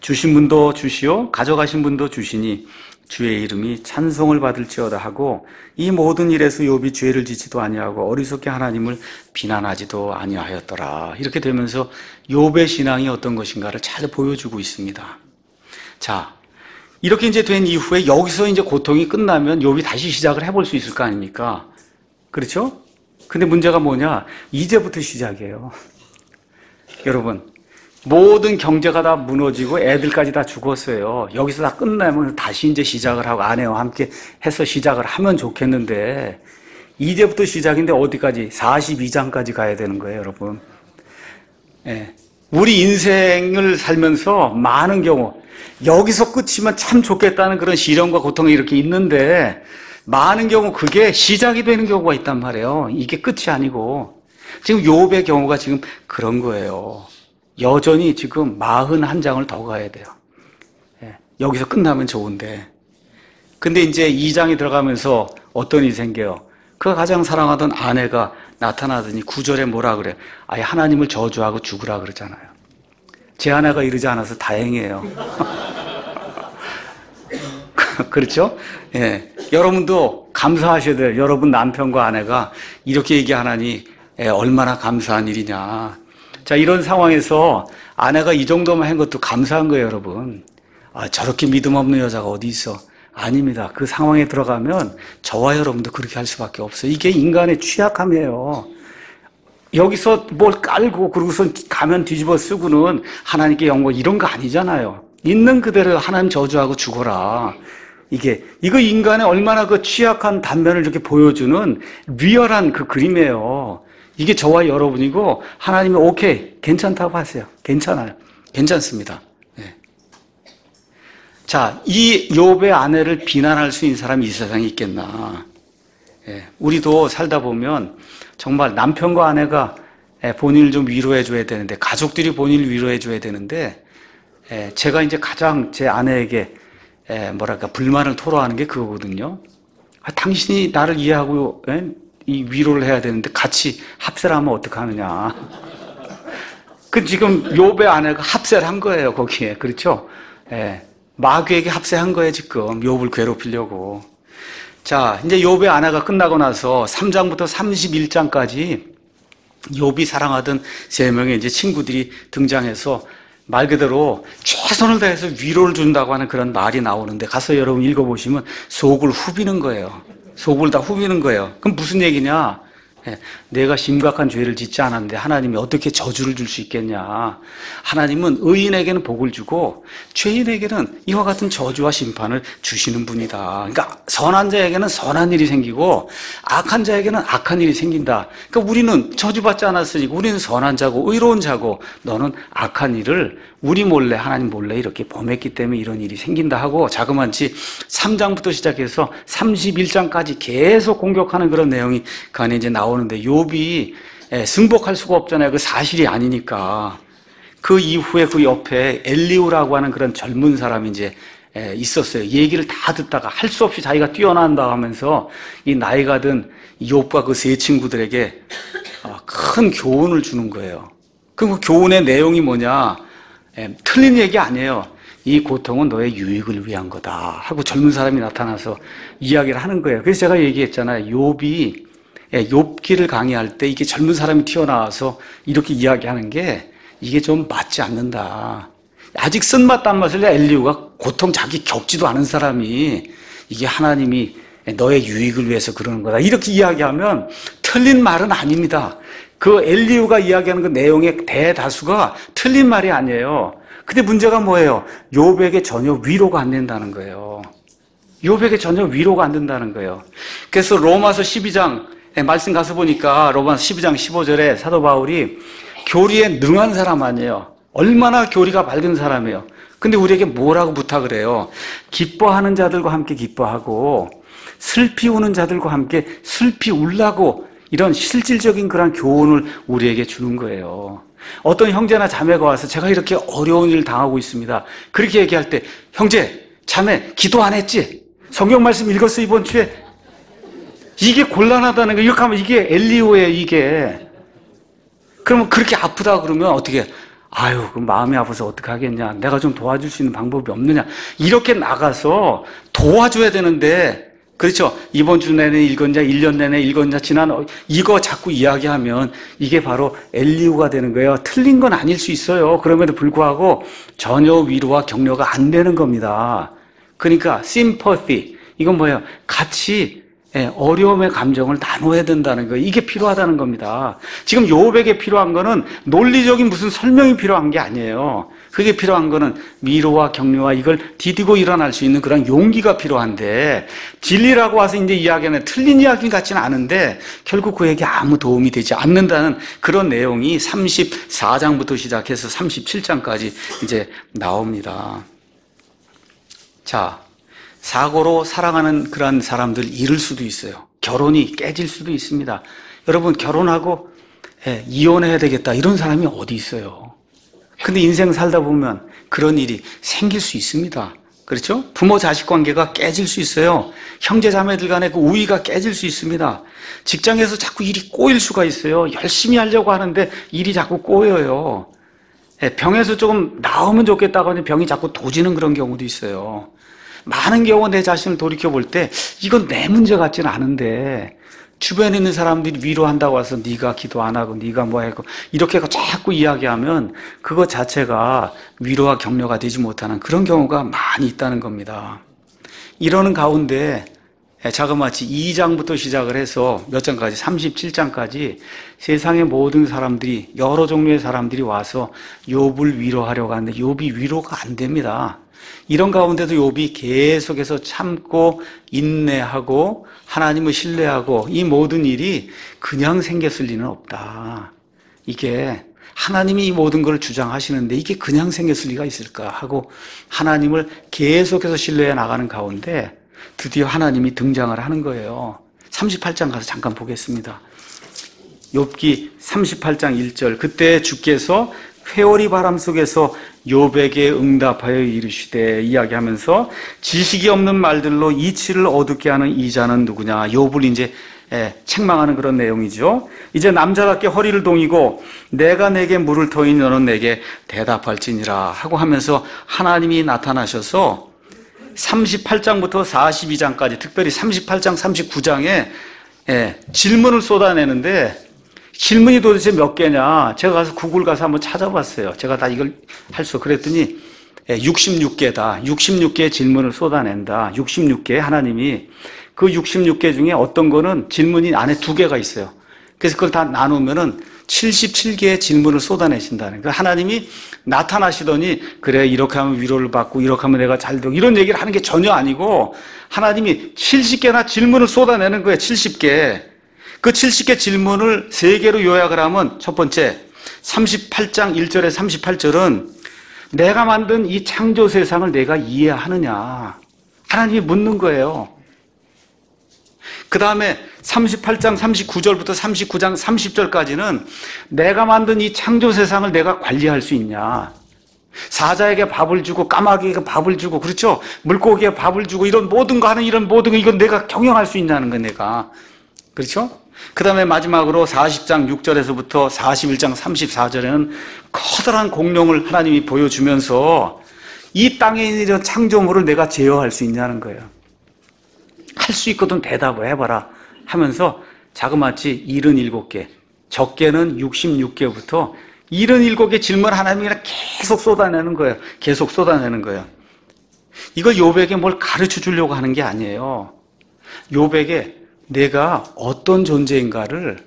주신 분도 주시오 가져가신 분도 주시니 주의 이름이 찬송을 받을지어다 하고 이 모든 일에서 욥이 죄를 짓지도 아니하고 어리석게 하나님을 비난하지도 아니하였더라. 이렇게 되면서 욥의 신앙이 어떤 것인가를 잘 보여주고 있습니다. 자, 이렇게 이제 된 이후에 여기서 이제 고통이 끝나면 욥이 다시 시작을 해볼 수 있을 거 아닙니까? 그렇죠? 근데 문제가 뭐냐? 이제부터 시작이에요. 여러분, 모든 경제가 다 무너지고 애들까지 다 죽었어요. 여기서 다 끝나면 다시 이제 시작을 하고 아내와 함께 해서 시작을 하면 좋겠는데 이제부터 시작인데 어디까지? 42장까지 가야 되는 거예요, 여러분. 예. 우리 인생을 살면서 많은 경우 여기서 끝이면 참 좋겠다는 그런 시련과 고통이 이렇게 있는데 많은 경우 그게 시작이 되는 경우가 있단 말이에요. 이게 끝이 아니고 지금 욥의 경우가 지금 그런 거예요. 여전히 지금 41장을 더 가야 돼요. 여기서 끝나면 좋은데. 근데 이제 2장이 들어가면서 어떤 일이 생겨요? 그가 가장 사랑하던 아내가 나타나더니 9절에 뭐라 그래요? 아예 하나님을 저주하고 죽으라 그러잖아요. 제 아내가 이러지 않아서 다행이에요. 그렇죠? 예. 여러분도 감사하셔야 돼요. 여러분 남편과 아내가 이렇게 얘기하나니 얼마나 감사한 일이냐. 자, 이런 상황에서 아내가 이 정도만 한 것도 감사한 거예요, 여러분. 아, 저렇게 믿음 없는 여자가 어디 있어? 아닙니다. 그 상황에 들어가면 저와 여러분도 그렇게 할 수밖에 없어요. 이게 인간의 취약함이에요. 여기서 뭘 깔고 그러고서 가면 뒤집어 쓰고는 하나님께 영광 이런 거 아니잖아요. 있는 그대로 하나님 저주하고 죽어라. 이거 인간의 얼마나 그 취약한 단면을 이렇게 보여주는 리얼한 그 그림이에요. 이게 저와 여러분이고 하나님이 오케이 괜찮다고 하세요. 괜찮아요. 괜찮습니다. 네. 자, 이 욥의 아내를 비난할 수 있는 사람이 이 세상에 있겠나. 네. 우리도 살다 보면 정말 남편과 아내가 본인을 좀 위로해 줘야 되는데 가족들이 본인을 위로해 줘야 되는데 제가 이제 가장 제 아내에게 불만을 토로하는 게 그거거든요. 아, 당신이 나를 이해하고 이 위로를 해야 되는데 같이 합세를 하면 어떡하느냐. 그 지금 욥의 아내가 합세를 한 거예요, 거기에. 그렇죠? 마귀에게 합세한 거예요, 지금. 욥을 괴롭히려고. 자, 이제 욥의 아내가 끝나고 나서 3장부터 31장까지 욥이 사랑하던 3명의 이제 친구들이 등장해서 말 그대로 최선을 다해서 위로를 준다고 하는 그런 말이 나오는데 가서 여러분 읽어보시면 속을 후비는 거예요. 속을 다 후비는 거예요. 그럼 무슨 얘기냐? 내가 심각한 죄를 짓지 않았는데 하나님이 어떻게 저주를 줄 수 있겠냐. 하나님은 의인에게는 복을 주고 죄인에게는 이와 같은 저주와 심판을 주시는 분이다. 그러니까 선한 자에게는 선한 일이 생기고 악한 자에게는 악한 일이 생긴다. 그러니까 우리는 저주받지 않았으니까 우리는 선한 자고 의로운 자고 너는 악한 일을 우리 몰래 하나님 몰래 이렇게 범했기 때문에 이런 일이 생긴다 하고 자그마치 3장부터 시작해서 31장까지 계속 공격하는 그런 내용이 그 안에 이제 나오는데 욥이 승복할 수가 없잖아요. 그 사실이 아니니까. 그 이후에 그 옆에 엘리우라고 하는 그런 젊은 사람이 이제 있었어요. 얘기를 다 듣다가 할 수 없이 자기가 뛰어난다 하면서 이 나이가 든 욥과 그 세 친구들에게 큰 교훈을 주는 거예요. 그 교훈의 내용이 뭐냐? 틀린 얘기 아니에요. 이 고통은 너의 유익을 위한 거다 하고 젊은 사람이 나타나서 이야기를 하는 거예요. 그래서 제가 얘기했잖아요. 욥기를 강의할 때 이게 젊은 사람이 튀어나와서 이렇게 이야기하는 게 이게 좀 맞지 않는다. 아직 쓴맛 단맛을 엘리후가 고통 자기 겪지도 않은 사람이 이게 하나님이 너의 유익을 위해서 그러는 거다 이렇게 이야기하면 틀린 말은 아닙니다. 그 엘리후가 이야기하는 그 내용의 대다수가 틀린 말이 아니에요. 근데 문제가 뭐예요? 욥에게 전혀 위로가 안 된다는 거예요. 욥에게 전혀 위로가 안 된다는 거예요. 그래서 로마서 12장 말씀 가서 보니까 로마서 12장 15절에 사도 바울이 교리에 능한 사람 아니에요. 얼마나 교리가 밝은 사람이에요. 근데 우리에게 뭐라고 부탁을 해요? 기뻐하는 자들과 함께 기뻐하고 슬피 우는 자들과 함께 슬피 울라고 이런 실질적인 그런 교훈을 우리에게 주는 거예요. 어떤 형제나 자매가 와서 제가 이렇게 어려운 일을 당하고 있습니다. 그렇게 얘기할 때 형제, 자매 기도 안 했지? 성경 말씀 읽었어 이번 주에? 이게 곤란하다는 거. 이렇게 하면 이게 엘리후예요 이게. 그러면 그렇게 아프다 그러면 어떻게 아유 그럼 마음이 아파서 어떻게 하겠냐, 내가 좀 도와줄 수 있는 방법이 없느냐, 이렇게 나가서 도와줘야 되는데, 그렇죠? 이번 주 내내 읽었냐, 1년 내내 읽었냐, 지난 이거 자꾸 이야기하면 이게 바로 엘리후가 되는 거예요. 틀린 건 아닐 수 있어요. 그럼에도 불구하고 전혀 위로와 격려가 안 되는 겁니다. 그러니까 sympathy, 이건 뭐예요? 같이 어려움의 감정을 나눠야 된다는 거예요. 이게 필요하다는 겁니다. 지금 욥에게 필요한 거는 논리적인 무슨 설명이 필요한 게 아니에요. 그게 필요한 거는 위로와 격려와 이걸 디디고 일어날 수 있는 그런 용기가 필요한데, 진리라고 와서 이제 이야기하는 틀린 이야기 같지는 않은데 결국 그에게 아무 도움이 되지 않는다는 그런 내용이 34장부터 시작해서 37장까지 이제 나옵니다. 자, 사고로 살아가는 그런 사람들 잃을 수도 있어요. 결혼이 깨질 수도 있습니다. 여러분 결혼하고 이혼해야 되겠다 이런 사람이 어디 있어요. 근데 인생 살다 보면 그런 일이 생길 수 있습니다. 그렇죠? 부모 자식 관계가 깨질 수 있어요. 형제 자매들 간의 그 우위가 깨질 수 있습니다. 직장에서 자꾸 일이 꼬일 수가 있어요. 열심히 하려고 하는데 일이 자꾸 꼬여요. 병에서 조금 나으면 좋겠다고 하는데 병이 자꾸 도지는 그런 경우도 있어요. 많은 경우 내 자신을 돌이켜볼 때 이건 내 문제 같지는 않은데 주변에 있는 사람들이 위로한다고 해서 네가 기도 안 하고 네가 뭐 하고 이렇게 자꾸 이야기하면 그것 자체가 위로와 격려가 되지 못하는 그런 경우가 많이 있다는 겁니다. 이러는 가운데 자그마치 2장부터 시작을 해서 몇 장까지 37장까지 세상의 모든 사람들이, 여러 종류의 사람들이 와서 욥을 위로하려고 하는데 욥이 위로가 안 됩니다. 이런 가운데도 욥이 계속해서 참고 인내하고 하나님을 신뢰하고 이 모든 일이 그냥 생겼을 리는 없다. 이게 하나님이 이 모든 걸 주장하시는데 이게 그냥 생겼을 리가 있을까 하고 하나님을 계속해서 신뢰해 나가는 가운데 드디어 하나님이 등장을 하는 거예요. 38장 가서 잠깐 보겠습니다. 욥기 38장 1절, 그때 주께서 회오리 바람 속에서 욥에게 응답하여 이르시되, 이야기하면서 지식이 없는 말들로 이치를 어둡게 하는 이자는 누구냐. 욥을 이제 책망하는 그런 내용이죠. 이제 남자답게 허리를 동이고 내가 내게 물을 터이니 너는 내게 대답할지니라 하고 하면서 하나님이 나타나셔서 38장부터 42장까지, 특별히 38장, 39장에 질문을 쏟아내는데, 질문이 도대체 몇 개냐? 제가 가서 구글 가서 한번 찾아봤어요. 제가 다 이걸 할 수, 그랬더니 66개다. 66개의 질문을 쏟아낸다. 66개, 하나님이 그 66개 중에 어떤 거는 질문이 안에 2개가 있어요. 그래서 그걸 다 나누면은 77개의 질문을 쏟아내신다는 거예요. 하나님이 나타나시더니 그래 이렇게 하면 위로를 받고 이렇게 하면 내가 잘 되고 이런 얘기를 하는 게 전혀 아니고 하나님이 70개나 질문을 쏟아내는 거예요. 70개. 그 70개 질문을 3개로 요약을 하면, 첫 번째 38장 1절에 38절은 내가 만든 이 창조 세상을 내가 이해하느냐, 하나님이 묻는 거예요. 그 다음에 38장 39절부터 39장 30절까지는 내가 만든 이 창조 세상을 내가 관리할 수 있냐, 사자에게 밥을 주고 까마귀에게 밥을 주고, 그렇죠? 물고기에 밥을 주고 이런 모든 거 하는, 이런 모든 거 이건 내가 경영할 수 있냐는 거예요. 내가, 그렇죠? 그 다음에 마지막으로 40장 6절에서부터 41장 34절에는 커다란 공룡을 하나님이 보여주면서 이 땅에 있는 이런 창조물을 내가 제어할 수 있냐는 거예요. 할 수 있거든 대답을 해봐라 하면서 자그마치 77개, 적게는 66개부터 77개 질문 하나님이 그냥 계속 쏟아내는 거예요. 계속 쏟아내는 거예요. 이걸 욥에게 뭘 가르쳐 주려고 하는 게 아니에요. 욥에게 내가 어떤 존재인가를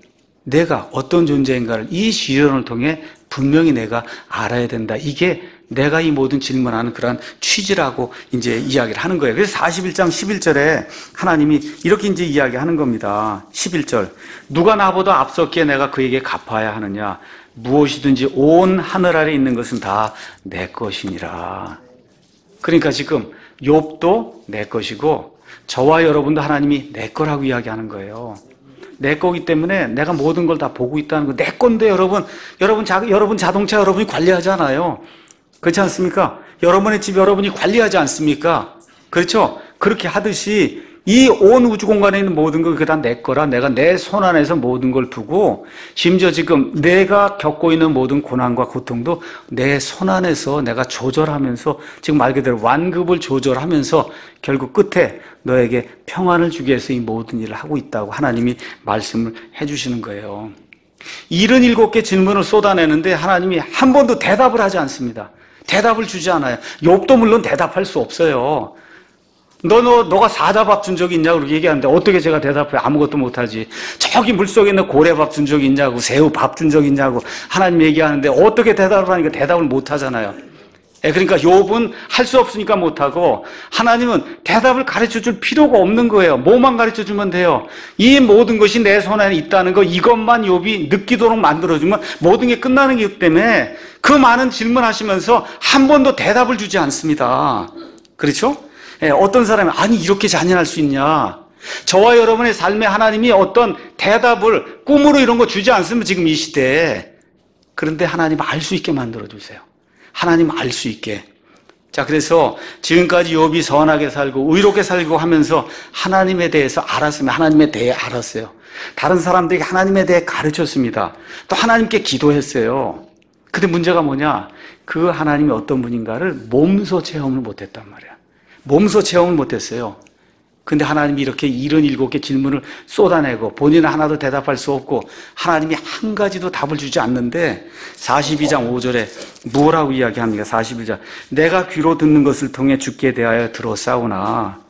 이 시련을 통해 분명히 내가 알아야 된다. 이게 내가 이 모든 질문하는 그런 취지라고 이제 이야기를 하는 거예요. 그래서 41장 11절에 하나님이 이렇게 이제 이야기하는 겁니다. 11절. 누가 나보다 앞섰기에 내가 그에게 갚아야 하느냐. 무엇이든지 온 하늘 아래 있는 것은 다 내 것이니라. 그러니까 지금 욥도 내 것이고 저와 여러분도 하나님이 내 거라고 이야기하는 거예요. 내 거기 때문에 내가 모든 걸 다 보고 있다는 거. 내 건데 여러분 자동차 여러분이 관리하잖아요. 그렇지 않습니까? 여러분의 집 여러분이 관리하지 않습니까? 그렇죠? 그렇게 하듯이 이 온 우주 공간에 있는 모든 걸 그게 다 내 거라 내가 내 손 안에서 모든 걸 두고 심지어 지금 내가 겪고 있는 모든 고난과 고통도 내 손 안에서 내가 조절하면서 지금 말 그대로 완급을 조절하면서 결국 끝에 너에게 평안을 주기 위해서 이 모든 일을 하고 있다고 하나님이 말씀을 해주시는 거예요. 77개 질문을 쏟아내는데 하나님이 한 번도 대답을 하지 않습니다. 대답을 주지 않아요. 욥도 물론 대답할 수 없어요. 너가 사자밥 준 적이 있냐고 그렇게 얘기하는데 어떻게 제가 대답해? 아무것도 못하지. 저기 물속에 있는 고래밥 준 적이 있냐고, 새우밥 준 적이 있냐고 하나님 얘기하는데 어떻게 대답을 하니까 대답을 못하잖아요. 그러니까 욥은 할 수 없으니까 못하고 하나님은 대답을 가르쳐줄 필요가 없는 거예요. 뭐만 가르쳐주면 돼요. 이 모든 것이 내 손 안에 있다는 거, 이것만 욥이 느끼도록 만들어주면 모든 게 끝나는 거기 때문에 그 많은 질문하시면서 한 번도 대답을 주지 않습니다. 그렇죠? 어떤 사람이 아니 이렇게 잔인할 수 있냐. 저와 여러분의 삶에 하나님이 어떤 대답을 꿈으로 이런 거 주지 않으면 지금 이 시대에. 그런데 하나님 알 수 있게 만들어주세요. 하나님 알 수 있게. 자, 그래서 지금까지 욥이 선하게 살고 의롭게 살고 하면서 하나님에 대해서 알았으면 하나님에 대해 알았어요. 다른 사람들에게 하나님에 대해 가르쳤습니다. 또 하나님께 기도했어요. 근데 문제가 뭐냐? 그 하나님이 어떤 분인가를 몸소 체험을 못했단 말이야. 몸소 체험을 못했어요. 근데 하나님이 이렇게 77개 질문을 쏟아내고 본인은 하나도 대답할 수 없고 하나님이 한 가지도 답을 주지 않는데 42장 5절에 뭐라고 이야기합니까? 41장. 내가 귀로 듣는 것을 통해 주께 대하여 들었사오나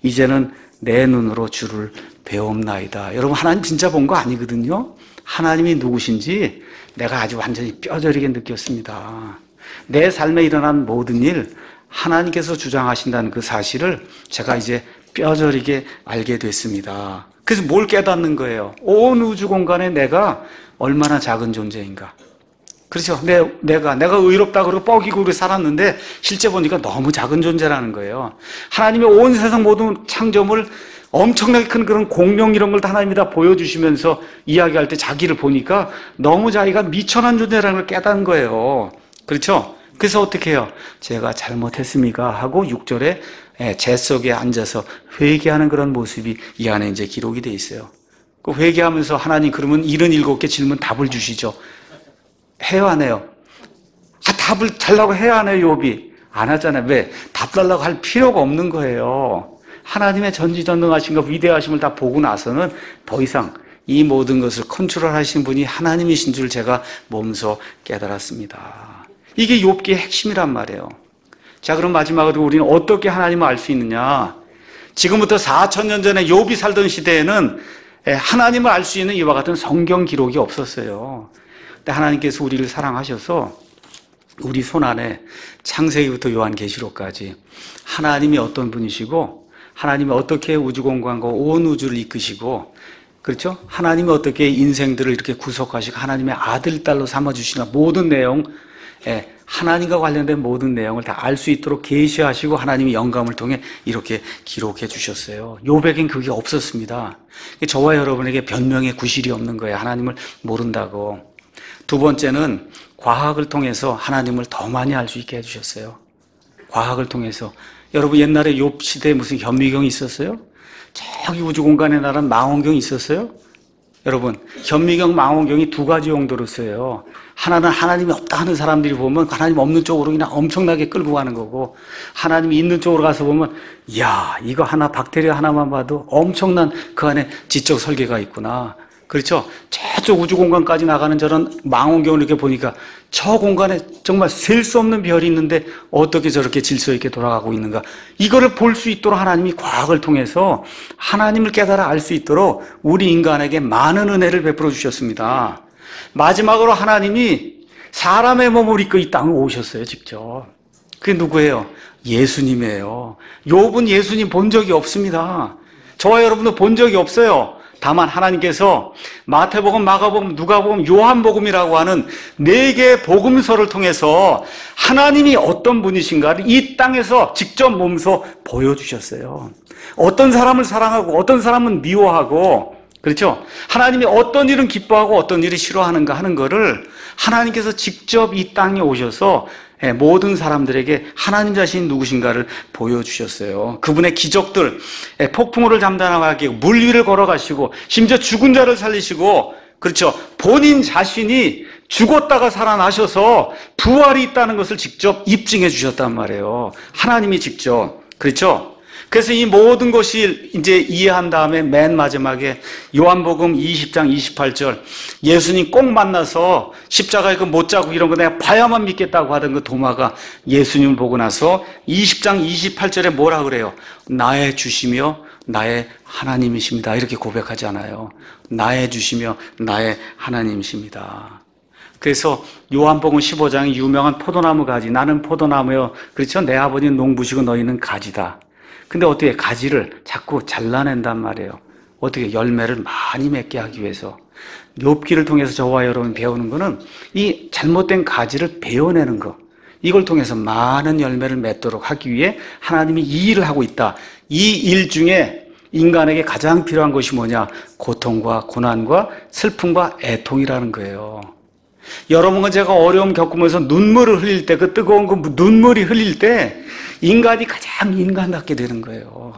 이제는 내 눈으로 주를 배움나이다. 여러분 하나님 진짜 본 거 아니거든요. 하나님이 누구신지 내가 아주 완전히 뼈저리게 느꼈습니다. 내 삶에 일어난 모든 일 하나님께서 주장하신다는 그 사실을 제가 이제 뼈저리게 알게 됐습니다. 그래서 뭘 깨닫는 거예요? 온 우주 공간에 내가 얼마나 작은 존재인가. 그렇죠? 내가 의롭다 그러고 뻐기고 그렇게 살았는데 실제 보니까 너무 작은 존재라는 거예요. 하나님의 온 세상 모든 창조물 엄청나게 큰 그런 공룡 이런 걸 하나님이 다 보여주시면서 이야기할 때 자기를 보니까 너무 자기가 미천한 존재라는 걸 깨닫는 거예요. 그렇죠? 그래서 어떻게 해요? 제가 잘못했습니까? 하고 6절에 재 속에 앉아서 회개하는 그런 모습이 이 안에 이제 기록이 돼 있어요. 그 회개하면서 하나님 그러면 77개 질문 답을 주시죠. 해요, 안 해요? 답을 달라고 해야 하네요, 욥이. 안 하잖아요. 왜? 답 달라고 할 필요가 없는 거예요. 하나님의 전지전능하신가 위대하심을 다 보고 나서는 더 이상 이 모든 것을 컨트롤하신 분이 하나님이신 줄 제가 몸소 깨달았습니다. 이게 욥기의 핵심이란 말이에요. 자, 그럼 마지막으로 우리는 어떻게 하나님을 알 수 있느냐? 지금부터 4,000년 전에 욥이 살던 시대에는 하나님을 알 수 있는 이와 같은 성경 기록이 없었어요. 근데 하나님께서 우리를 사랑하셔서 우리 손 안에 창세기부터 요한계시록까지 하나님이 어떤 분이시고 하나님이 어떻게 우주공간과 온 우주를 이끄시고 그렇죠? 하나님이 어떻게 인생들을 이렇게 구속하시고 하나님의 아들, 딸로 삼아주시나 모든 내용 하나님과 관련된 모든 내용을 다 알 수 있도록 계시하시고 하나님이 영감을 통해 이렇게 기록해 주셨어요. 욥에겐 그게 없었습니다. 저와 여러분에게 변명의 구실이 없는 거예요. 하나님을 모른다고. 두 번째는 과학을 통해서 하나님을 더 많이 알 수 있게 해주셨어요. 과학을 통해서. 여러분 옛날에 욥 시대에 무슨 현미경이 있었어요? 저기 우주공간에 나란 망원경이 있었어요? 여러분 현미경, 망원경이 두 가지 용도로 써요. 하나는 하나님이 없다 하는 사람들이 보면 하나님 없는 쪽으로 그냥 엄청나게 끌고 가는 거고, 하나님이 있는 쪽으로 가서 보면 이야, 이거 하나 박테리아 하나만 봐도 엄청난 그 안에 지적 설계가 있구나. 그렇죠? 저쪽 우주 공간까지 나가는 저런 망원경을 이렇게 보니까 저 공간에 정말 셀 수 없는 별이 있는데 어떻게 저렇게 질서 있게 돌아가고 있는가. 이거를 볼 수 있도록 하나님이 과학을 통해서 하나님을 깨달아 알 수 있도록 우리 인간에게 많은 은혜를 베풀어 주셨습니다. 마지막으로 하나님이 사람의 몸을 입고 이 땅에 오셨어요, 직접. 그게 누구예요? 예수님이에요. 욥은 예수님 본 적이 없습니다. 저와 여러분도 본 적이 없어요. 다만 하나님께서 마태복음, 마가복음, 누가복음, 요한복음이라고 하는 4개의 복음서를 통해서 하나님이 어떤 분이신가를 이 땅에서 직접 몸소 보여주셨어요. 어떤 사람을 사랑하고 어떤 사람은 미워하고, 그렇죠? 하나님이 어떤 일은 기뻐하고 어떤 일을 싫어하는가 하는 거를 하나님께서 직접 이 땅에 오셔서 모든 사람들에게 하나님 자신이 누구신가를 보여주셨어요. 그분의 기적들, 폭풍우를 잠잠하게 하고 물 위를 걸어가시고 심지어 죽은 자를 살리시고, 그렇죠? 본인 자신이 죽었다가 살아나셔서 부활이 있다는 것을 직접 입증해 주셨단 말이에요. 하나님이 직접. 그렇죠? 그래서 이 모든 것이 이제 이해한 다음에 맨 마지막에 요한복음 20장 28절, 예수님 꼭 만나서 십자가에 그 못 자고 이런 거 내가 봐야만 믿겠다고 하던 그 도마가 예수님을 보고 나서 20장 28절에 뭐라 그래요? 나의 주시며 나의 하나님이십니다. 이렇게 고백하잖아요. 나의 주시며 나의 하나님이십니다. 그래서 요한복음 15장의 유명한 포도나무 가지, 나는 포도나무요, 그렇죠? 내 아버지는 농부시고 너희는 가지다. 근데 어떻게 가지를 자꾸 잘라낸단 말이에요. 어떻게 열매를 많이 맺게 하기 위해서. 욥기를 통해서 저와 여러분 배우는 거는 이 잘못된 가지를 베어내는 거, 이걸 통해서 많은 열매를 맺도록 하기 위해 하나님이 이 일을 하고 있다. 이 일 중에 인간에게 가장 필요한 것이 뭐냐? 고통과 고난과 슬픔과 애통이라는 거예요. 여러분과 제가 어려움 겪으면서 눈물을 흘릴 때, 그 뜨거운 그 눈물이 흘릴 때 인간이 가장 인간답게 되는 거예요.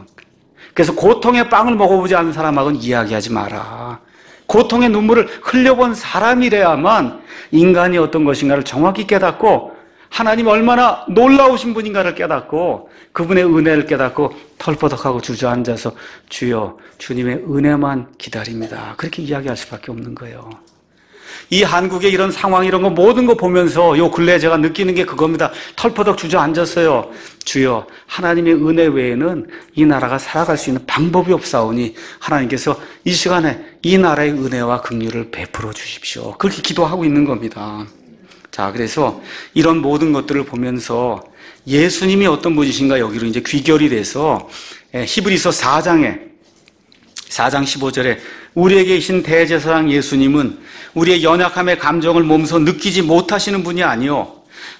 그래서 고통의 빵을 먹어보지 않은 사람하고는 이야기하지 마라. 고통의 눈물을 흘려본 사람이래야만 인간이 어떤 것인가를 정확히 깨닫고 하나님이 얼마나 놀라우신 분인가를 깨닫고 그분의 은혜를 깨닫고 털퍼덕하고 주저앉아서 주여 주님의 은혜만 기다립니다. 그렇게 이야기할 수밖에 없는 거예요. 이 한국의 이런 상황, 이런 거 모든 거 보면서 요 근래에 제가 느끼는 게 그겁니다. 털퍼덕 주저앉았어요. 주여 하나님의 은혜 외에는 이 나라가 살아갈 수 있는 방법이 없사오니 하나님께서 이 시간에 이 나라의 은혜와 긍휼을 베풀어 주십시오. 그렇게 기도하고 있는 겁니다. 자, 그래서 이런 모든 것들을 보면서 예수님이 어떤 분이신가 여기로 이제 귀결이 돼서 히브리서 4장 15절에 우리에게 계신 대제사장 예수님은 우리의 연약함의 감정을 몸소 느끼지 못하시는 분이 아니요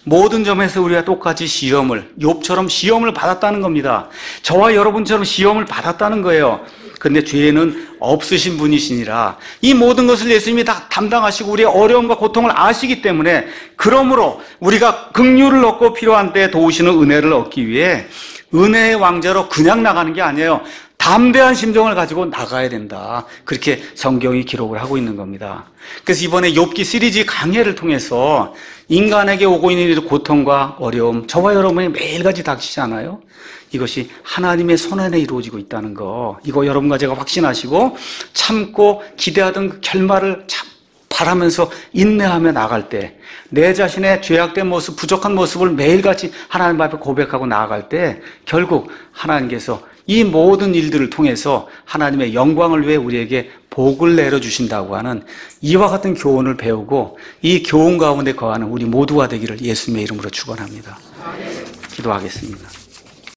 모든 점에서 우리가 똑같이 욥처럼 시험을 받았다는 겁니다. 저와 여러분처럼 시험을 받았다는 거예요. 그런데 죄는 없으신 분이시니라. 이 모든 것을 예수님이 다 담당하시고 우리의 어려움과 고통을 아시기 때문에, 그러므로 우리가 긍휼을 얻고 필요한 때에 도우시는 은혜를 얻기 위해 은혜의 왕자로 그냥 나가는 게 아니에요. 담대한 심정을 가지고 나가야 된다. 그렇게 성경이 기록을 하고 있는 겁니다. 그래서 이번에 욥기 시리즈 강해를 통해서 인간에게 오고 있는 고통과 어려움, 저와 여러분이 매일같이 닥치잖아요. 이것이 하나님의 손 안에 이루어지고 있다는 거, 이거 여러분과 제가 확신하시고 참고 기대하던 그 결말을 바라면서 인내하며 나갈 때, 내 자신의 죄악된 모습, 부족한 모습을 매일같이 하나님 앞에 고백하고 나아갈 때 결국 하나님께서 이 모든 일들을 통해서 하나님의 영광을 위해 우리에게 복을 내려주신다고 하는 이와 같은 교훈을 배우고 이 교훈 가운데 거하는 우리 모두가 되기를 예수님의 이름으로 축원합니다. 기도하겠습니다.